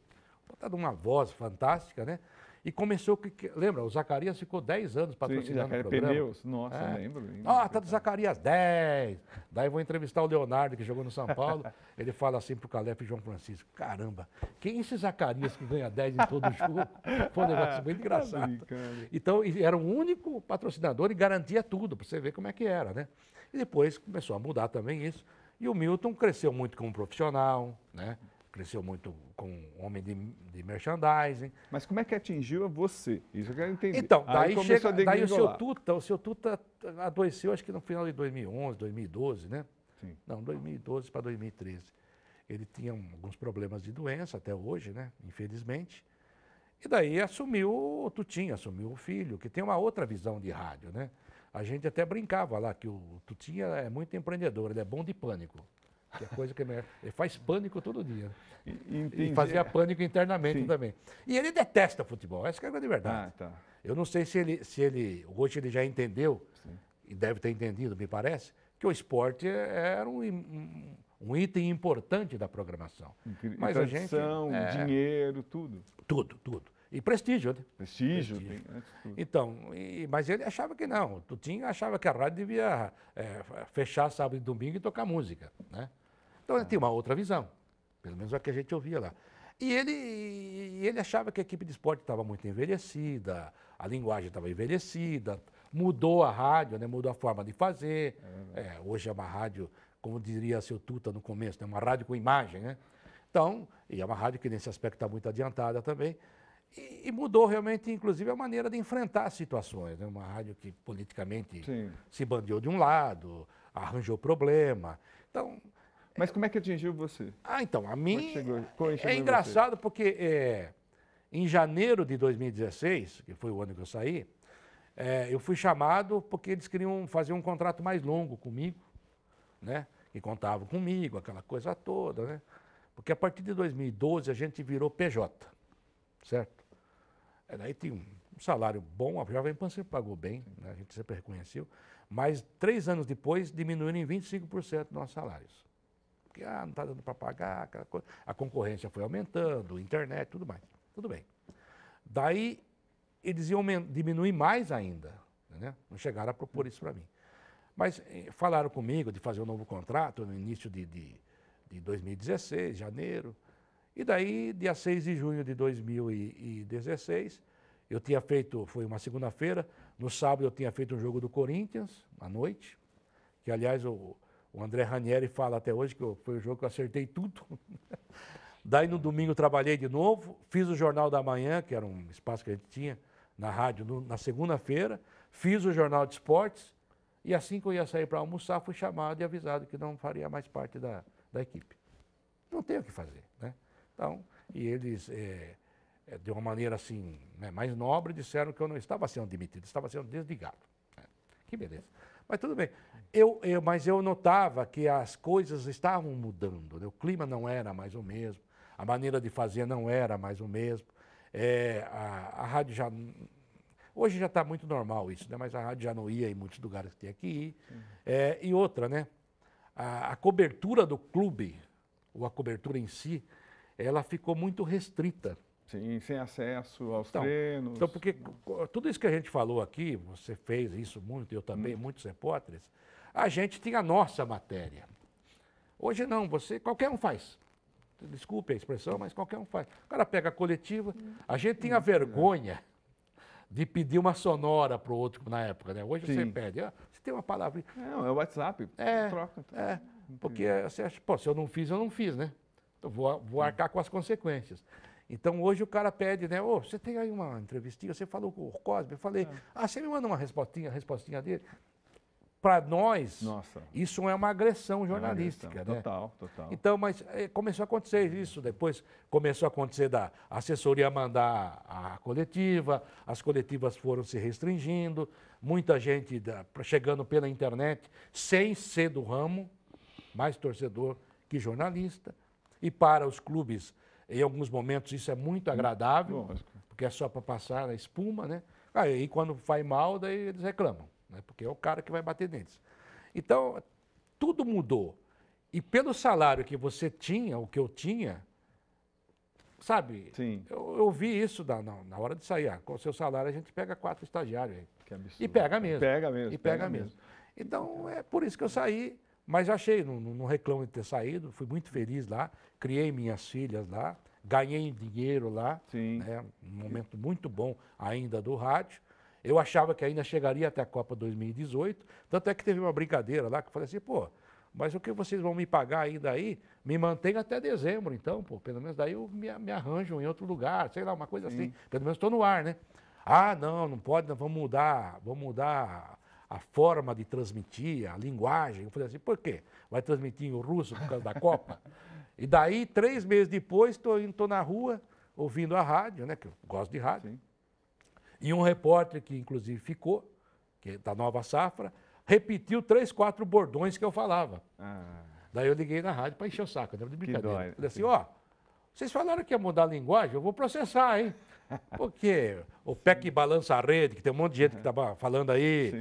Tá de uma voz fantástica, né? E começou, lembra, o Zacarias ficou 10 anos patrocinando o programa. Pneus, nossa, lembro. Tá do Zacarias 10. Daí vou entrevistar o Leonardo, que jogou no São Paulo. Ele fala assim pro Calef e João Francisco, caramba, quem é esse Zacarias que ganha 10 em todo jogo? Foi um negócio bem engraçado. Então, era o único patrocinador e garantia tudo, para você ver como é que era, né? E depois começou a mudar também isso. E o Milton cresceu muito como profissional, né? Cresceu muito com homem de merchandising. Mas como é que atingiu a você? Isso eu quero entender. Então, daí o seu Tuta adoeceu, acho que no final de 2011, 2012, né? Sim. Não, 2012 para 2013. Ele tinha alguns problemas de doença até hoje, né? Infelizmente. E daí assumiu o Tutinha, assumiu o filho, que tem uma outra visão de rádio, né? A gente até brincava lá que o Tutinha é muito empreendedor, ele é bom de pânico. Que é coisa que ele faz pânico todo dia. E fazia pânico internamente também. E ele detesta futebol, essa que é a grande verdade. Tá. Eu não sei se ele hoje ele já entendeu, e deve ter entendido, me parece, que o esporte era um item importante da programação. Mas tradição, dinheiro, tudo. Tudo. E prestígio, né? Prestígio. Então, mas ele achava que não. O Tutinho achava que a rádio devia fechar sábado e domingo e tocar música, né? Então ele tinha uma outra visão, pelo menos a que a gente ouvia lá. E ele achava que a equipe de esporte estava muito envelhecida, a linguagem estava envelhecida, mudou a rádio, né? Mudou a forma de fazer. Hoje é uma rádio, como diria seu Tuta no começo, né? Uma rádio com imagem, né? Então, e é uma rádio que nesse aspecto está muito adiantada também. E mudou realmente, inclusive, a maneira de enfrentar as situações. Né? Uma rádio que politicamente se bandeou de um lado, arranjou problema. Então, mas como é que atingiu você? Então, a mim é engraçado porque em janeiro de 2016, que foi o ano que eu saí, eu fui chamado porque eles queriam fazer um contrato mais longo comigo, né? Que contavam comigo, aquela coisa toda, né? Porque a partir de 2012 a gente virou PJ, certo? Daí tinha um salário bom, a Jovem Pan sempre pagou bem, né? A gente sempre reconheceu, mas 3 anos depois diminuíram em 25% nossos salários. Porque não está dando para pagar, aquela coisa. A concorrência foi aumentando, internet, tudo mais. Tudo bem. Daí eles iam diminuir mais ainda, né? Não chegaram a propor isso para mim. Mas falaram comigo de fazer um novo contrato no início de 2016, janeiro. E daí, dia 6 de junho de 2016, eu tinha feito, foi uma segunda-feira, no sábado eu tinha feito um jogo do Corinthians, à noite, que aliás o André Ranieri fala até hoje que foi o jogo que eu acertei tudo. Daí no domingo trabalhei de novo, fiz o Jornal da Manhã, que era um espaço que a gente tinha na rádio na segunda-feira, fiz o Jornal de Esportes E assim que eu ia sair para almoçar, fui chamado e avisado que não faria mais parte da equipe. Não tem o que fazer, né? Então, e eles, de uma maneira assim, né, mais nobre, disseram que eu não estava sendo demitido, estava sendo desligado. Que beleza. Mas tudo bem. Mas eu notava que as coisas estavam mudando, né? O clima não era mais o mesmo, a maneira de fazer não era mais o mesmo. A rádio já... Hoje já está muito normal isso, né? Mas a rádio já não ia em muitos lugares que tinha que ir. E outra, né? A cobertura do clube, ou a cobertura em si, ela ficou muito restrita. Sim, sem acesso aos treinos. Então, porque tudo isso que a gente falou aqui, você fez isso muito, eu também, muitos repórteres, a gente tinha a nossa matéria. Hoje não, qualquer um faz. Desculpe a expressão, mas qualquer um faz. O cara pega a coletiva, a gente tinha vergonha de pedir uma sonora para o outro na época, né? Hoje você pede, você tem uma palavra. Não, é o WhatsApp, troca. Porque você acha, pô, se eu não fiz, né? Eu vou arcar com as consequências. Então hoje o cara pede, né? Ô, você tem aí uma entrevistinha, você falou com o Cosme, eu falei, você me manda uma respostinha dele. Para nós, isso é uma agressão jornalística, né? Total. Então, mas começou a acontecer isso, depois começou a acontecer da assessoria mandar a coletiva, as coletivas foram se restringindo, muita gente chegando pela internet, sem ser do ramo, mais torcedor que jornalista, e para os clubes, em alguns momentos, isso é muito agradável, porque é só para passar a espuma, né? Aí quando faz mal, daí eles reclamam. Né? Porque é o cara que vai bater neles. Então, tudo mudou. E pelo salário que você tinha, o que eu tinha, sabe? Sim. Eu vi isso na hora de sair. Com o seu salário a gente pega 4 estagiários aí. Que absurdo. E pega mesmo. Pega mesmo. Então, é por isso que eu saí. Mas achei, não reclamo de ter saído. Fui muito feliz lá. Criei minhas filhas lá. Ganhei dinheiro lá. Sim. Né? Um momento muito bom ainda do rádio. Eu achava que ainda chegaria até a Copa 2018, tanto é que teve uma brincadeira lá que eu falei assim, pô, mas o que vocês vão me pagar ainda aí, me mantém até dezembro, então, pô, pelo menos daí eu me arranjo em outro lugar, sei lá, uma coisa assim, pelo menos estou no ar, né? Ah, não pode, não, vamos mudar a forma de transmitir, a linguagem. Eu falei assim, por quê? Vai transmitir em russo por causa da Copa? E daí, 3 meses depois, estou na rua, ouvindo a rádio, né, que eu gosto de rádio. Sim. E um repórter que, inclusive, ficou, que é da Nova Safra, repetiu 3, 4 bordões que eu falava. Daí eu liguei na rádio para encher o saco, né? De brincadeira. Falei assim, vocês falaram que ia mudar a linguagem, eu vou processar, hein? Porque o pé que balança a rede, que tem um monte de gente que estava falando aí,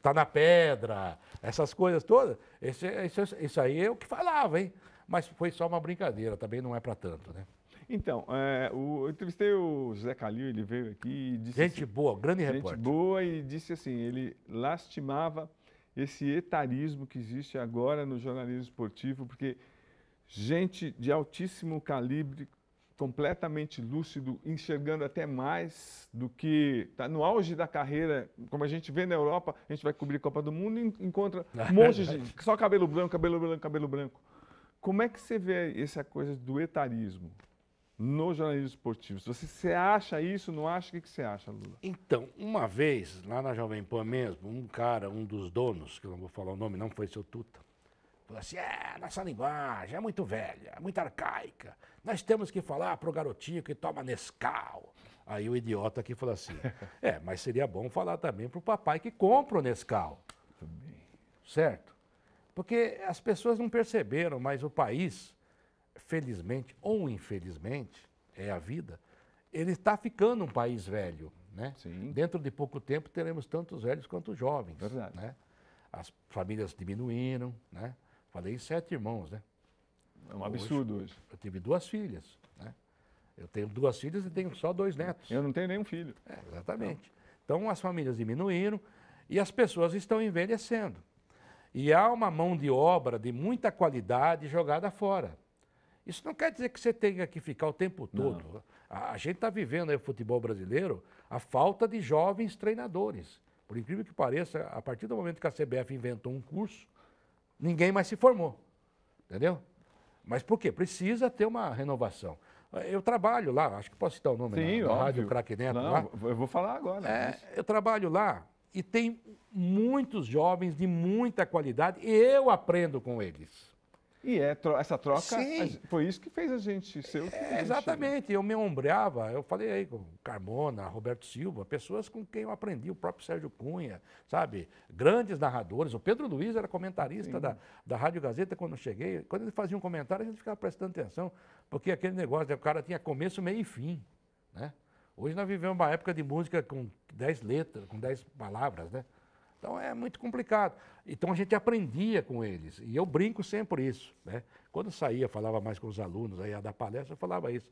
tá na pedra, essas coisas todas, isso aí é o que falava, hein? Mas foi só uma brincadeira, também não é para tanto, né? Então, eu entrevistei o José Calil, ele veio aqui e disse... Gente boa, grande repórter. Gente boa, e disse assim, ele lastimava esse etarismo que existe agora no jornalismo esportivo, porque gente de altíssimo calibre, completamente lúcido, enxergando até mais do que... Está no auge da carreira, como a gente vê na Europa, a gente vai cobrir Copa do Mundo e encontra um monte de gente, só cabelo branco. Como é que você vê essa coisa do etarismo no jornalismo esportivo? Se você acha isso, não acha, o que você acha, Lula? Então, uma vez, lá na Jovem Pan mesmo, um dos donos, que eu não vou falar o nome, não foi seu Tuta, falou assim, nossa linguagem é muito velha, é muito arcaica, nós temos que falar pro garotinho que toma Nescau. Aí o idiota aqui falou assim, mas seria bom falar também pro papai que compra o Nescau. Certo? Porque as pessoas não perceberam, mas o país... felizmente ou infelizmente, é a vida, ele está ficando um país velho, né? Sim. Dentro de pouco tempo teremos tantos velhos quanto jovens. Verdade. Né? As famílias diminuíram, né? Falei em 7 irmãos, né? É um absurdo hoje. Eu tive 2 filhas, né? Eu tenho 2 filhas e tenho só 2 netos. Eu não tenho nenhum filho. Exatamente. Então as famílias diminuíram e as pessoas estão envelhecendo. E há uma mão de obra de muita qualidade jogada fora. Isso não quer dizer que você tenha que ficar o tempo todo. Não. A gente está vivendo aí o futebol brasileiro a falta de jovens treinadores. Por incrível que pareça, a partir do momento que a CBF inventou um curso, ninguém mais se formou. Entendeu? Mas por quê? Precisa ter uma renovação. Eu trabalho lá, acho que posso citar o nome na Rádio Craque Neto. Não, lá. Eu vou falar agora. Eu trabalho lá E tem muitos jovens de muita qualidade e eu aprendo com eles. E essa troca, Sim. foi isso que fez a gente ser o que a gente... Exatamente, eu me ombreava, eu falei aí com Carmona, Roberto Silva, pessoas com quem eu aprendi, o próprio Sérgio Cunha, sabe? Grandes narradores, o Pedro Luiz era comentarista da Rádio Gazeta quando eu cheguei, quando ele fazia um comentário a gente ficava prestando atenção, porque aquele negócio, o cara tinha começo, meio e fim, né? Hoje nós vivemos uma época de música com 10 letras, com 10 palavras, né? Então é muito complicado. Então a gente aprendia com eles. E eu brinco sempre isso, né? Quando eu saía, falava mais com os alunos, aí ia dar palestra, eu falava isso.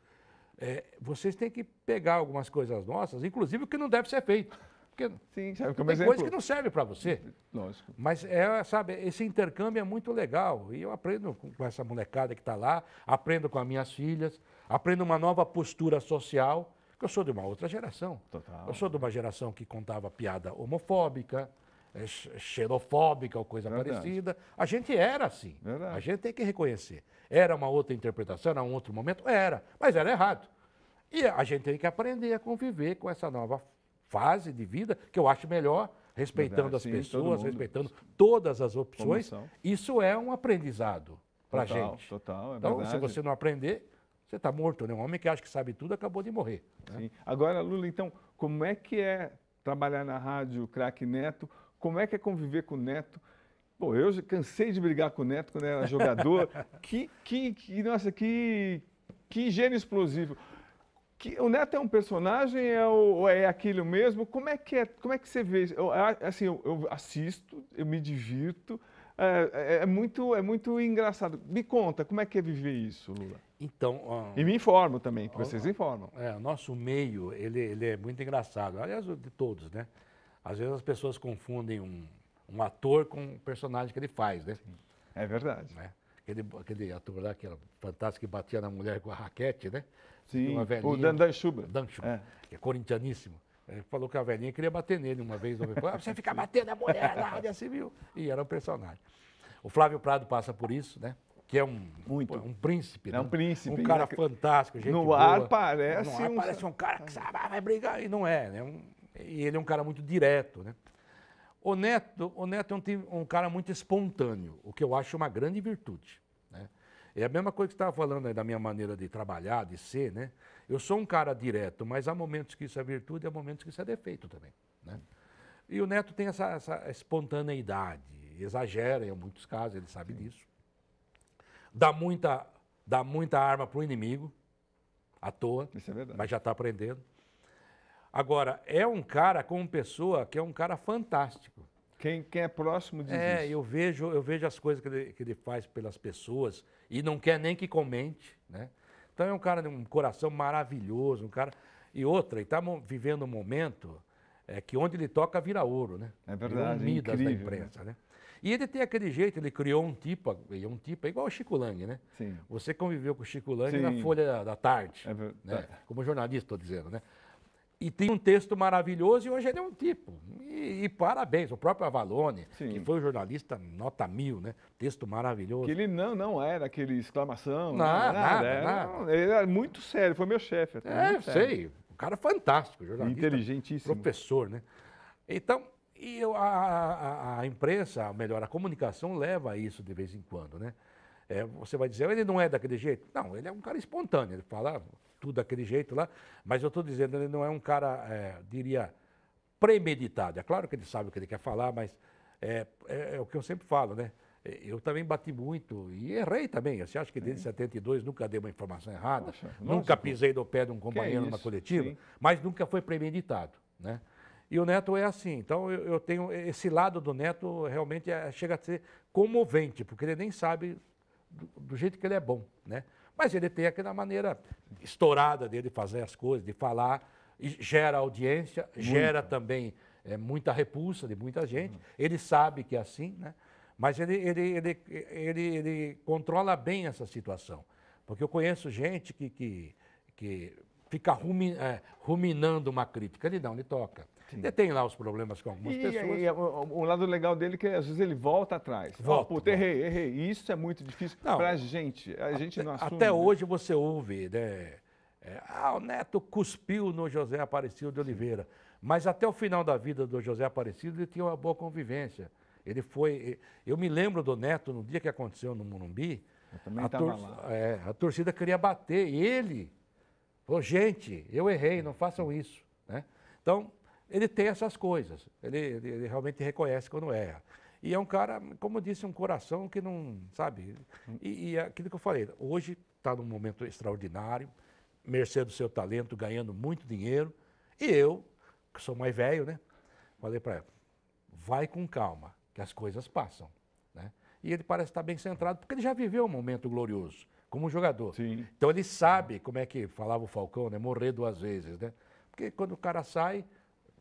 Vocês têm que pegar algumas coisas nossas, inclusive o que não deve ser feito. Porque sim, sabe, tem coisa que não serve para você. Lógico. Mas, sabe, esse intercâmbio é muito legal. E eu aprendo com essa molecada que está lá, aprendo com as minhas filhas, aprendo uma nova postura social, porque eu sou de uma outra geração. Total. Eu sou de uma geração que contava piada homofóbica, xenofóbica ou coisa parecida. A gente era assim. Verdade. A gente tem que reconhecer. Era uma outra interpretação, era um outro momento? Era, mas era errado. E a gente tem que aprender a conviver com essa nova fase de vida, que eu acho melhor, respeitando as pessoas, respeitando todas as opções. Isso é um aprendizado para a gente. Total, então, verdade. Se você não aprender, você está morto, né? Um homem que acha que sabe tudo acabou de morrer. Né? Sim. Agora, Lula, então, como é que é trabalhar na rádio Craque Neto? Como é que é conviver com o Neto? Pô, eu já cansei de brigar com o Neto quando era jogador. Nossa, que gênio explosivo. O Neto é um personagem ou é aquilo mesmo? Como é que você vê? Eu assisto, eu me divirto. É muito engraçado. Me conta, como é que é viver isso, Lula? Então, e me informo também, que vocês informam. O nosso meio, ele é muito engraçado. Aliás, de todos, né? Às vezes as pessoas confundem um ator com um personagem que ele faz, né? Sim, é verdade. Né? Aquele ator lá, que era fantástico, que batia na mulher com a raquete, né? Sim, o Dan Schubert. Dan Schubert, que é corintianíssimo. Ele falou que a velhinha queria bater nele uma vez. Você fica batendo a mulher na Rádio Civil. E era um personagem. O Flávio Prado passa por isso, né? Que é um príncipe. É um príncipe. Um cara fantástico, gente no boa. Ar parece um cara que sabe, vai brigar. E não é, né? E ele é um cara muito direto, né? O Neto é um cara muito espontâneo, o que eu acho uma grande virtude, né? É a mesma coisa que você estava falando aí da minha maneira de trabalhar, de ser, né? Eu sou um cara direto, mas há momentos que isso é virtude e há momentos que isso é defeito também, né? E o Neto tem essa espontaneidade, exagera em muitos casos, ele sabe disso. Dá muita arma para o inimigo, à toa, isso é verdade. Mas já está aprendendo. Agora, é um cara como pessoa que é um cara fantástico. Quem é próximo diz isso. Eu vejo as coisas que ele faz pelas pessoas e não quer nem que comente, né? Então é um cara de um coração maravilhoso, um cara... E outra, ele está vivendo um momento que onde ele toca vira ouro, né? É verdade, um Midas da incrível, imprensa, né? E ele tem aquele jeito, ele criou um tipo igual o Chico Lang, né? Sim. Você conviveu com o Chico Lang na Folha da Tarde, né? Como jornalista, estou dizendo, né? E tem um texto maravilhoso e hoje ele é um tipo. E parabéns, o próprio Avalone, que foi um jornalista nota 1000, né? Texto maravilhoso. Que ele não era aquele exclamação. Nada. Ele era muito sério, foi meu chefe. Sei. Um cara fantástico, jornalista. Inteligentíssimo. Professor, né? Então, a imprensa, melhor, a comunicação leva a isso de vez em quando, né? Você vai dizer, ele não é daquele jeito? Não, ele é um cara espontâneo, ele fala tudo daquele jeito lá, mas eu estou dizendo, ele não é um cara, diria, premeditado. É claro que ele sabe o que ele quer falar, mas é o que eu sempre falo, né? Eu também bati muito e errei também. Você acha que desde 72 nunca dei uma informação errada? Poxa, nunca pisei no pé de um companheiro numa coletiva, mas nunca foi premeditado, né? E o Neto é assim. Então eu tenho esse lado do Neto realmente chega a ser comovente, porque ele nem sabe do jeito que ele é bom, né? Mas ele tem aquela maneira estourada dele fazer as coisas, de falar, gera audiência, gera também muita repulsa de muita gente. Ele sabe que é assim, né? Mas ele controla bem essa situação. Porque eu conheço gente que fica ruminando uma crítica. Ele não, ele toca. Sim. Ele tem lá os problemas com algumas pessoas. E o lado legal dele é que às vezes ele volta atrás. Puta, errei. Isso é muito difícil para a gente. A gente não assume. Até hoje você ouve, né? O Neto cuspiu no José Aparecido de Oliveira. Mas até o final da vida do José Aparecido, ele tinha uma boa convivência. Ele foi... Eu me lembro do Neto, no dia que aconteceu no Morumbi, Eu também estava lá. a torcida queria bater. E ele falou, gente, eu errei, não façam isso. Né? Então, ele tem essas coisas. Ele realmente reconhece quando erra. E é um cara, como eu disse, um coração que não, sabe? E aquilo que eu falei, hoje está num momento extraordinário, mercê do seu talento, ganhando muito dinheiro. E eu, que sou mais velho, né? Falei para ele, vai com calma, que as coisas passam. Né? E ele parece estar bem centrado, porque ele já viveu um momento glorioso, como jogador. Sim. Então ele sabe, como é que falava o Falcão, né? Morrer duas vezes, né? Porque quando o cara sai...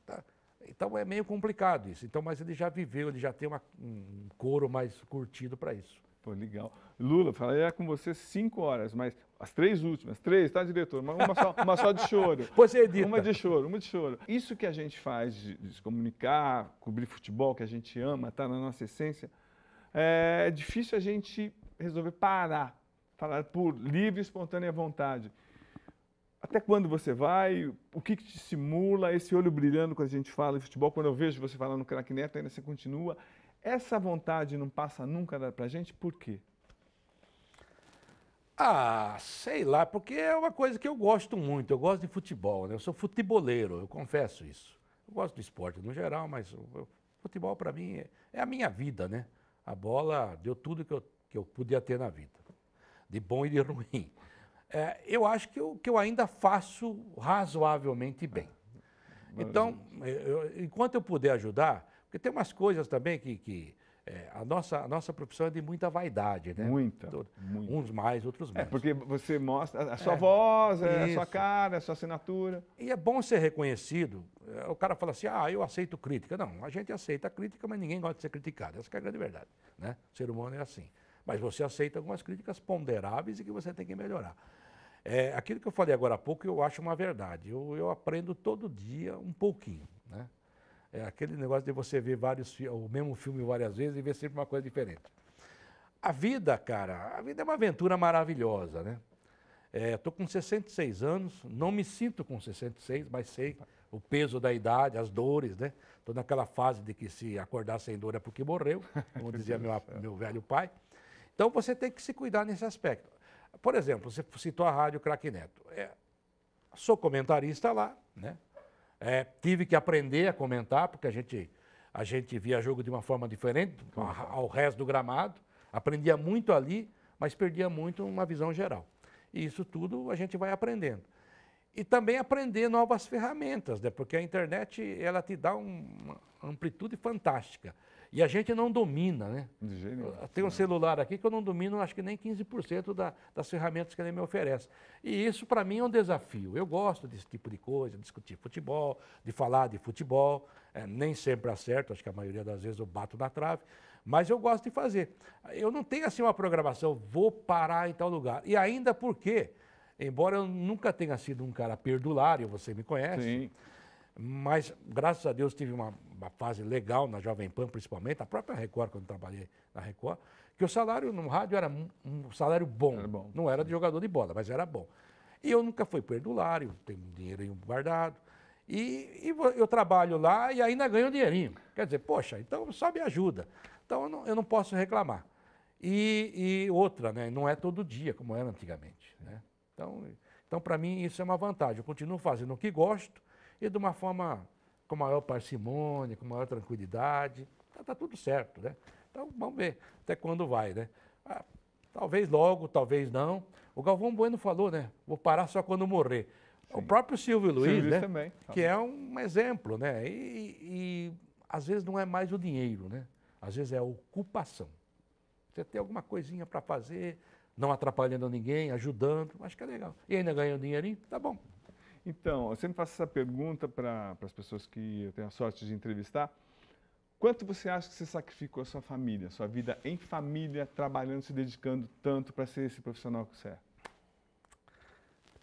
Tá, então é meio complicado isso. Então, mas ele já viveu, ele já tem um couro mais curtido para isso. Pô, legal. Lula, falei com você 5 horas, mas as 3 últimas, tá, diretor? Uma só de choro. Pois é, edita. Uma de choro. Isso que a gente faz de se comunicar, cobrir futebol, que a gente ama, tá na nossa essência, é difícil a gente resolver parar, falar por livre e espontânea vontade. Até quando você vai? O que te estimula? Esse olho brilhando quando a gente fala de futebol, quando eu vejo você falando no Craque Neto, ainda você continua. Essa vontade não passa nunca pra gente, por quê? Ah, sei lá, porque é uma coisa que eu gosto muito. Eu gosto de futebol, né? Eu sou futeboleiro, eu confesso isso. Eu gosto do esporte no geral, mas o futebol para mim é a minha vida, né? A bola deu tudo que eu podia ter na vida, de bom e de ruim. Eu acho que eu ainda faço razoavelmente bem. Então, enquanto eu puder ajudar, porque tem umas coisas também a nossa profissão é de muita vaidade, né? Muita. Uns mais, outros menos. Porque você mostra a sua voz, a isso. sua cara, a sua assinatura. E é bom ser reconhecido. O cara fala assim, eu aceito crítica. Não, a gente aceita a crítica, mas ninguém gosta de ser criticado. Essa é a grande verdade, né? O ser humano é assim. Mas você aceita algumas críticas ponderáveis e que você tem que melhorar. Aquilo que eu falei agora há pouco, eu acho uma verdade. Eu aprendo todo dia um pouquinho, né? É aquele negócio de você ver o mesmo filme várias vezes e ver sempre uma coisa diferente. A vida, cara, a vida é uma aventura maravilhosa, né? Estou com 66 anos, não me sinto com 66, mas sei o peso da idade, as dores, né? Estou naquela fase de que se acordar sem dor é porque morreu, como dizia meu velho pai. Então você tem que se cuidar nesse aspecto. Por exemplo, você citou a Rádio Craque Neto. Sou comentarista lá, né? Tive que aprender a comentar, porque a gente via jogo de uma forma diferente ao resto do gramado. Aprendia muito ali, mas perdia muito uma visão geral. E isso tudo a gente vai aprendendo. E também aprender novas ferramentas, né? Porque a internet ela te dá uma amplitude fantástica. E a gente não domina, né? De jeito nenhum. Tem um celular aqui que eu não domino, acho que nem 15% das ferramentas que ele me oferece. E isso, para mim, é um desafio. Eu gosto desse tipo de coisa, de discutir futebol, de falar de futebol. Nem sempre acerto, acho que a maioria das vezes eu bato na trave. Mas eu gosto de fazer. Eu não tenho, assim, uma programação, vou parar em tal lugar. E ainda porque, embora eu nunca tenha sido um cara perdulário, você me conhece. Sim. Mas, graças a Deus, tive uma fase legal na Jovem Pan, principalmente, a própria Record, quando trabalhei na Record, que o salário no rádio era um salário bom. Era bom. Não era de jogador de bola, mas era bom. E eu nunca fui perdulário, tenho dinheirinho guardado. E eu trabalho lá e ainda ganho dinheirinho. Quer dizer, poxa, então só me ajuda. Então eu não posso reclamar. E outra, né, não é todo dia, como era antigamente. Né? Então para mim, isso é uma vantagem. Eu continuo fazendo o que gosto, e de uma forma com maior parcimônia, com maior tranquilidade. Tá tudo certo, né? Então, vamos ver até quando vai, né? Talvez logo, talvez não. O Galvão Bueno falou, né? Vou parar só quando morrer. Sim. O próprio Silvio Luiz, né? Também. Que é um exemplo, né? E às vezes não é mais o dinheiro, né? Às vezes é a ocupação. Você tem alguma coisinha para fazer, não atrapalhando ninguém, ajudando, acho que é legal. E ainda ganha um dinheirinho, tá bom. Então, eu sempre faço essa pergunta para as pessoas que eu tenho a sorte de entrevistar. Quanto você acha que você sacrificou a sua família, sua vida em família, trabalhando, se dedicando tanto para ser esse profissional que você é?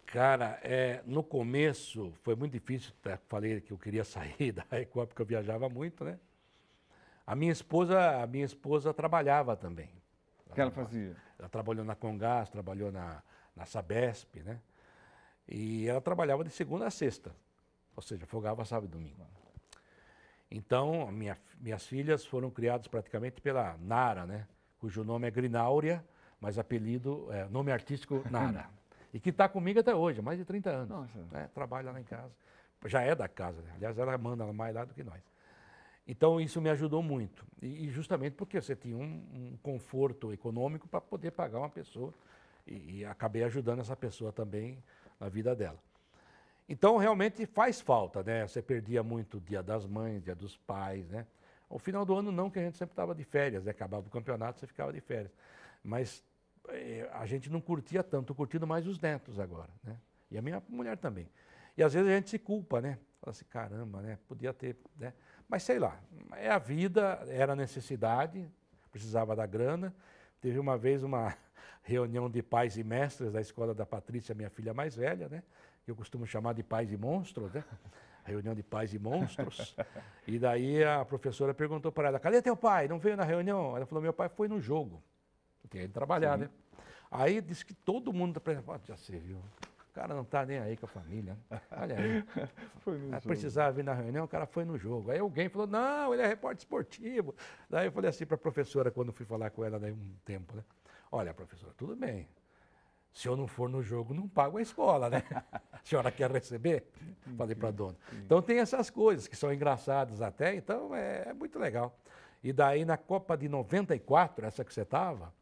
Cara, no começo foi muito difícil, falei que eu queria sair da Record porque eu viajava muito, né? A minha esposa trabalhava também. O que ela fazia? Ela trabalhou na Comgás, trabalhou na Sabesp, né? E ela trabalhava de segunda a sexta. ou seja, folgava sábado e domingo. Então, minhas filhas foram criadas praticamente pela Nara, né? Cujo nome é Grináurea, mas apelido, nome artístico Nara. E que está comigo até hoje, há mais de 30 anos. Nossa. Né? Trabalha lá em casa. Já é da casa, né? Aliás, ela manda mais lá do que nós. Então, isso me ajudou muito. E justamente porque você tinha um conforto econômico para poder pagar uma pessoa. E acabei ajudando essa pessoa também na vida dela. Então, realmente faz falta, né? Você perdia muito o Dia das Mães, Dia dos Pais, né? Ao final do ano não, que a gente sempre estava de férias, né? Acabava o campeonato, você ficava de férias. Mas a gente não curtia tanto, estou curtindo mais os netos agora, né? E a minha mulher também. E às vezes a gente se culpa, né? Fala assim, caramba, né? Podia ter, né? Mas sei lá, é a vida, era a necessidade, precisava da grana. Teve uma vez uma reunião de pais e mestres da escola da Patrícia, minha filha mais velha, né? Que eu costumo chamar de pais e monstros, né? Reunião de pais e monstros. E daí a professora perguntou para ela, cadê teu pai? Não veio na reunião? Ela falou, meu pai foi no jogo. Tinha ido trabalhar, né? Aí disse que todo mundo já se viu. O cara não está nem aí com a família. Olha aí. Precisava vir na reunião, o cara foi no jogo. Aí alguém falou, não, ele é repórter esportivo. Daí eu falei assim para a professora, quando fui falar com ela daí um tempo, né? Olha, professora, tudo bem. Se eu não for no jogo, não pago a escola, né? A senhora quer receber? Falei para a dona. Então tem essas coisas que são engraçadas até, então é muito legal. E daí na Copa de 94, essa que você estava,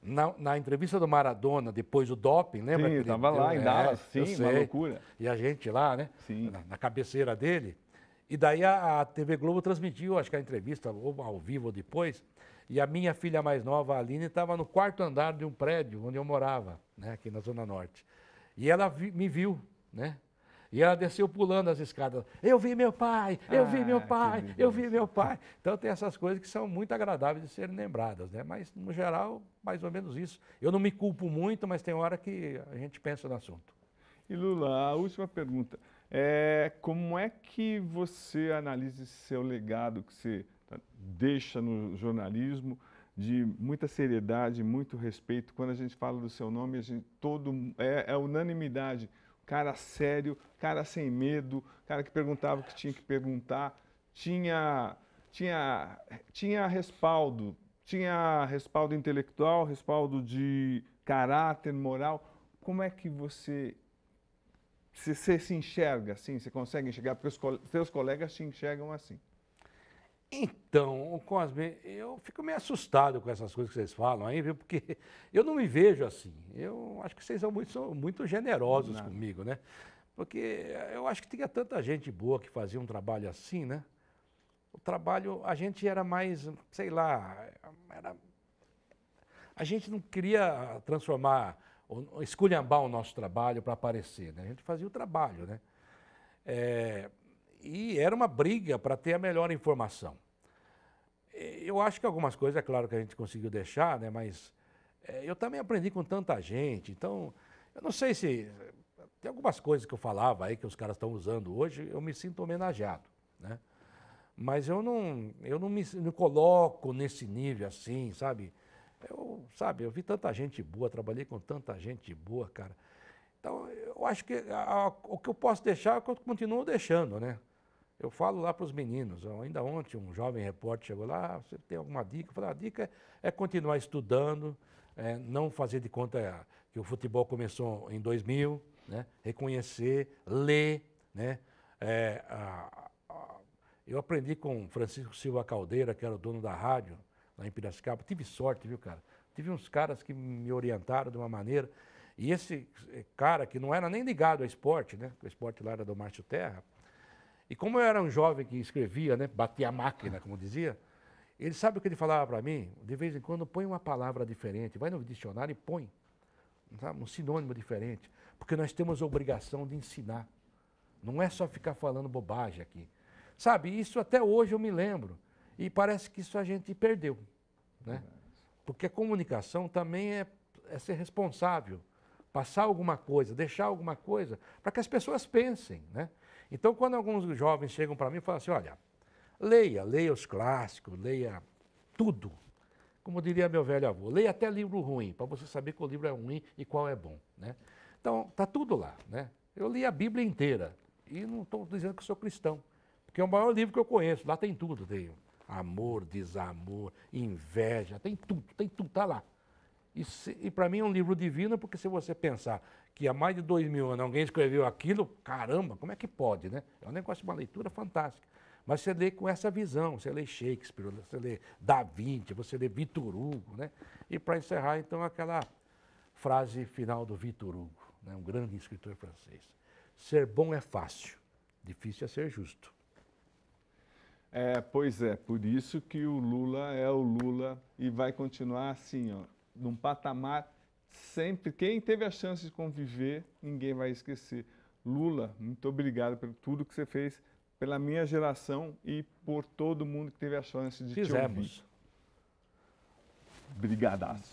na entrevista do Maradona, depois do doping, lembra? Sim, estava lá em Dallas, sim, uma loucura. E a gente lá, né? Sim. Na cabeceira dele. E daí a TV Globo transmitiu, acho que a entrevista, ou ao vivo ou depois, e a minha filha mais nova, a Aline, estava no 4º andar de um prédio onde eu morava, né? Aqui na Zona Norte. E ela me viu, né? E ela desceu pulando as escadas. Eu vi meu pai, eu vi meu pai, eu vi meu pai. Então tem essas coisas que são muito agradáveis de serem lembradas, né? Mas, no geral, mais ou menos isso. Eu não me culpo muito, mas tem hora que a gente pensa no assunto. E Lula, a última pergunta. Como é que você analisa esse seu legado que você deixa no jornalismo, de muita seriedade, muito respeito? Quando a gente fala do seu nome, é unanimidade. Cara sério, cara sem medo, cara que perguntava o que tinha que perguntar, tinha respaldo intelectual, respaldo de caráter, moral. Como é que você se enxerga assim? Você consegue enxergar? Porque os seus colegas te enxergam assim. Então, Cosme, eu fico meio assustado com essas coisas que vocês falam aí, viu? Porque eu não me vejo assim. Eu acho que vocês são muito generosos comigo, né? Porque eu acho que tinha tanta gente boa que fazia um trabalho assim, né? O trabalho, a gente era mais, sei lá, a gente não queria transformar, esculhambar o nosso trabalho para aparecer, né? A gente fazia o trabalho, né? E era uma briga para ter a melhor informação. Eu acho que algumas coisas, é claro que a gente conseguiu deixar, né? Mas eu também aprendi com tanta gente. Então, eu não sei se... Tem algumas coisas que eu falava aí que os caras estão usando hoje, eu me sinto homenageado, né? Mas eu não me coloco nesse nível assim, sabe? Eu vi tanta gente boa, trabalhei com tanta gente boa, cara. Então, eu acho que o que eu posso deixar é o que eu continuo deixando, né? Eu falo lá para os meninos, ainda ontem um jovem repórter chegou lá, você tem alguma dica? Eu falei, a dica é continuar estudando, não fazer de conta que o futebol começou em 2000, né? Reconhecer, ler, né? Eu aprendi com Francisco Silva Caldeira, que era o dono da rádio, lá em Piracicaba. Tive sorte, viu, cara? Tive uns caras que me orientaram de uma maneira. E esse cara, que não era nem ligado ao esporte, né? O esporte lá era do Márcio Terra. E como eu era um jovem que escrevia, né? Batia a máquina, como dizia, ele sabe o que ele falava para mim? De vez em quando põe uma palavra diferente, vai no dicionário e põe, sabe? Um sinônimo diferente. Porque nós temos a obrigação de ensinar. Não é só ficar falando bobagem aqui. Sabe, isso até hoje eu me lembro. E parece que isso a gente perdeu, né? Porque a comunicação também é ser responsável. Passar alguma coisa, deixar alguma coisa, para que as pessoas pensem, né? Então, quando alguns jovens chegam para mim e falam assim, olha, leia os clássicos, leia tudo. Como diria meu velho avô, leia até livro ruim, para você saber qual livro é ruim e qual é bom, né? Então, está tudo lá, né? Eu li a Bíblia inteira E não estou dizendo que sou cristão, porque é o maior livro que eu conheço. Lá tem tudo, tem amor, desamor, inveja, tem tudo, está lá. E para mim é um livro divino, porque se você pensar que há mais de 2000 anos alguém escreveu aquilo, caramba, como é que pode, né? É um negócio, uma leitura fantástica. Mas você lê com essa visão, você lê Shakespeare, você lê Da Vinci, você lê Victor Hugo, né? E para encerrar, então, aquela frase final do Victor Hugo, né? Um grande escritor francês. Ser bom é fácil, difícil é ser justo. Pois é, por isso que o Lula é o Lula e vai continuar assim, ó, num patamar sempre. Quem teve a chance de conviver, ninguém vai esquecer. Lula, muito obrigado por tudo que você fez pela minha geração e por todo mundo que teve a chance de te ouvir. Fizemos. Brigadaço.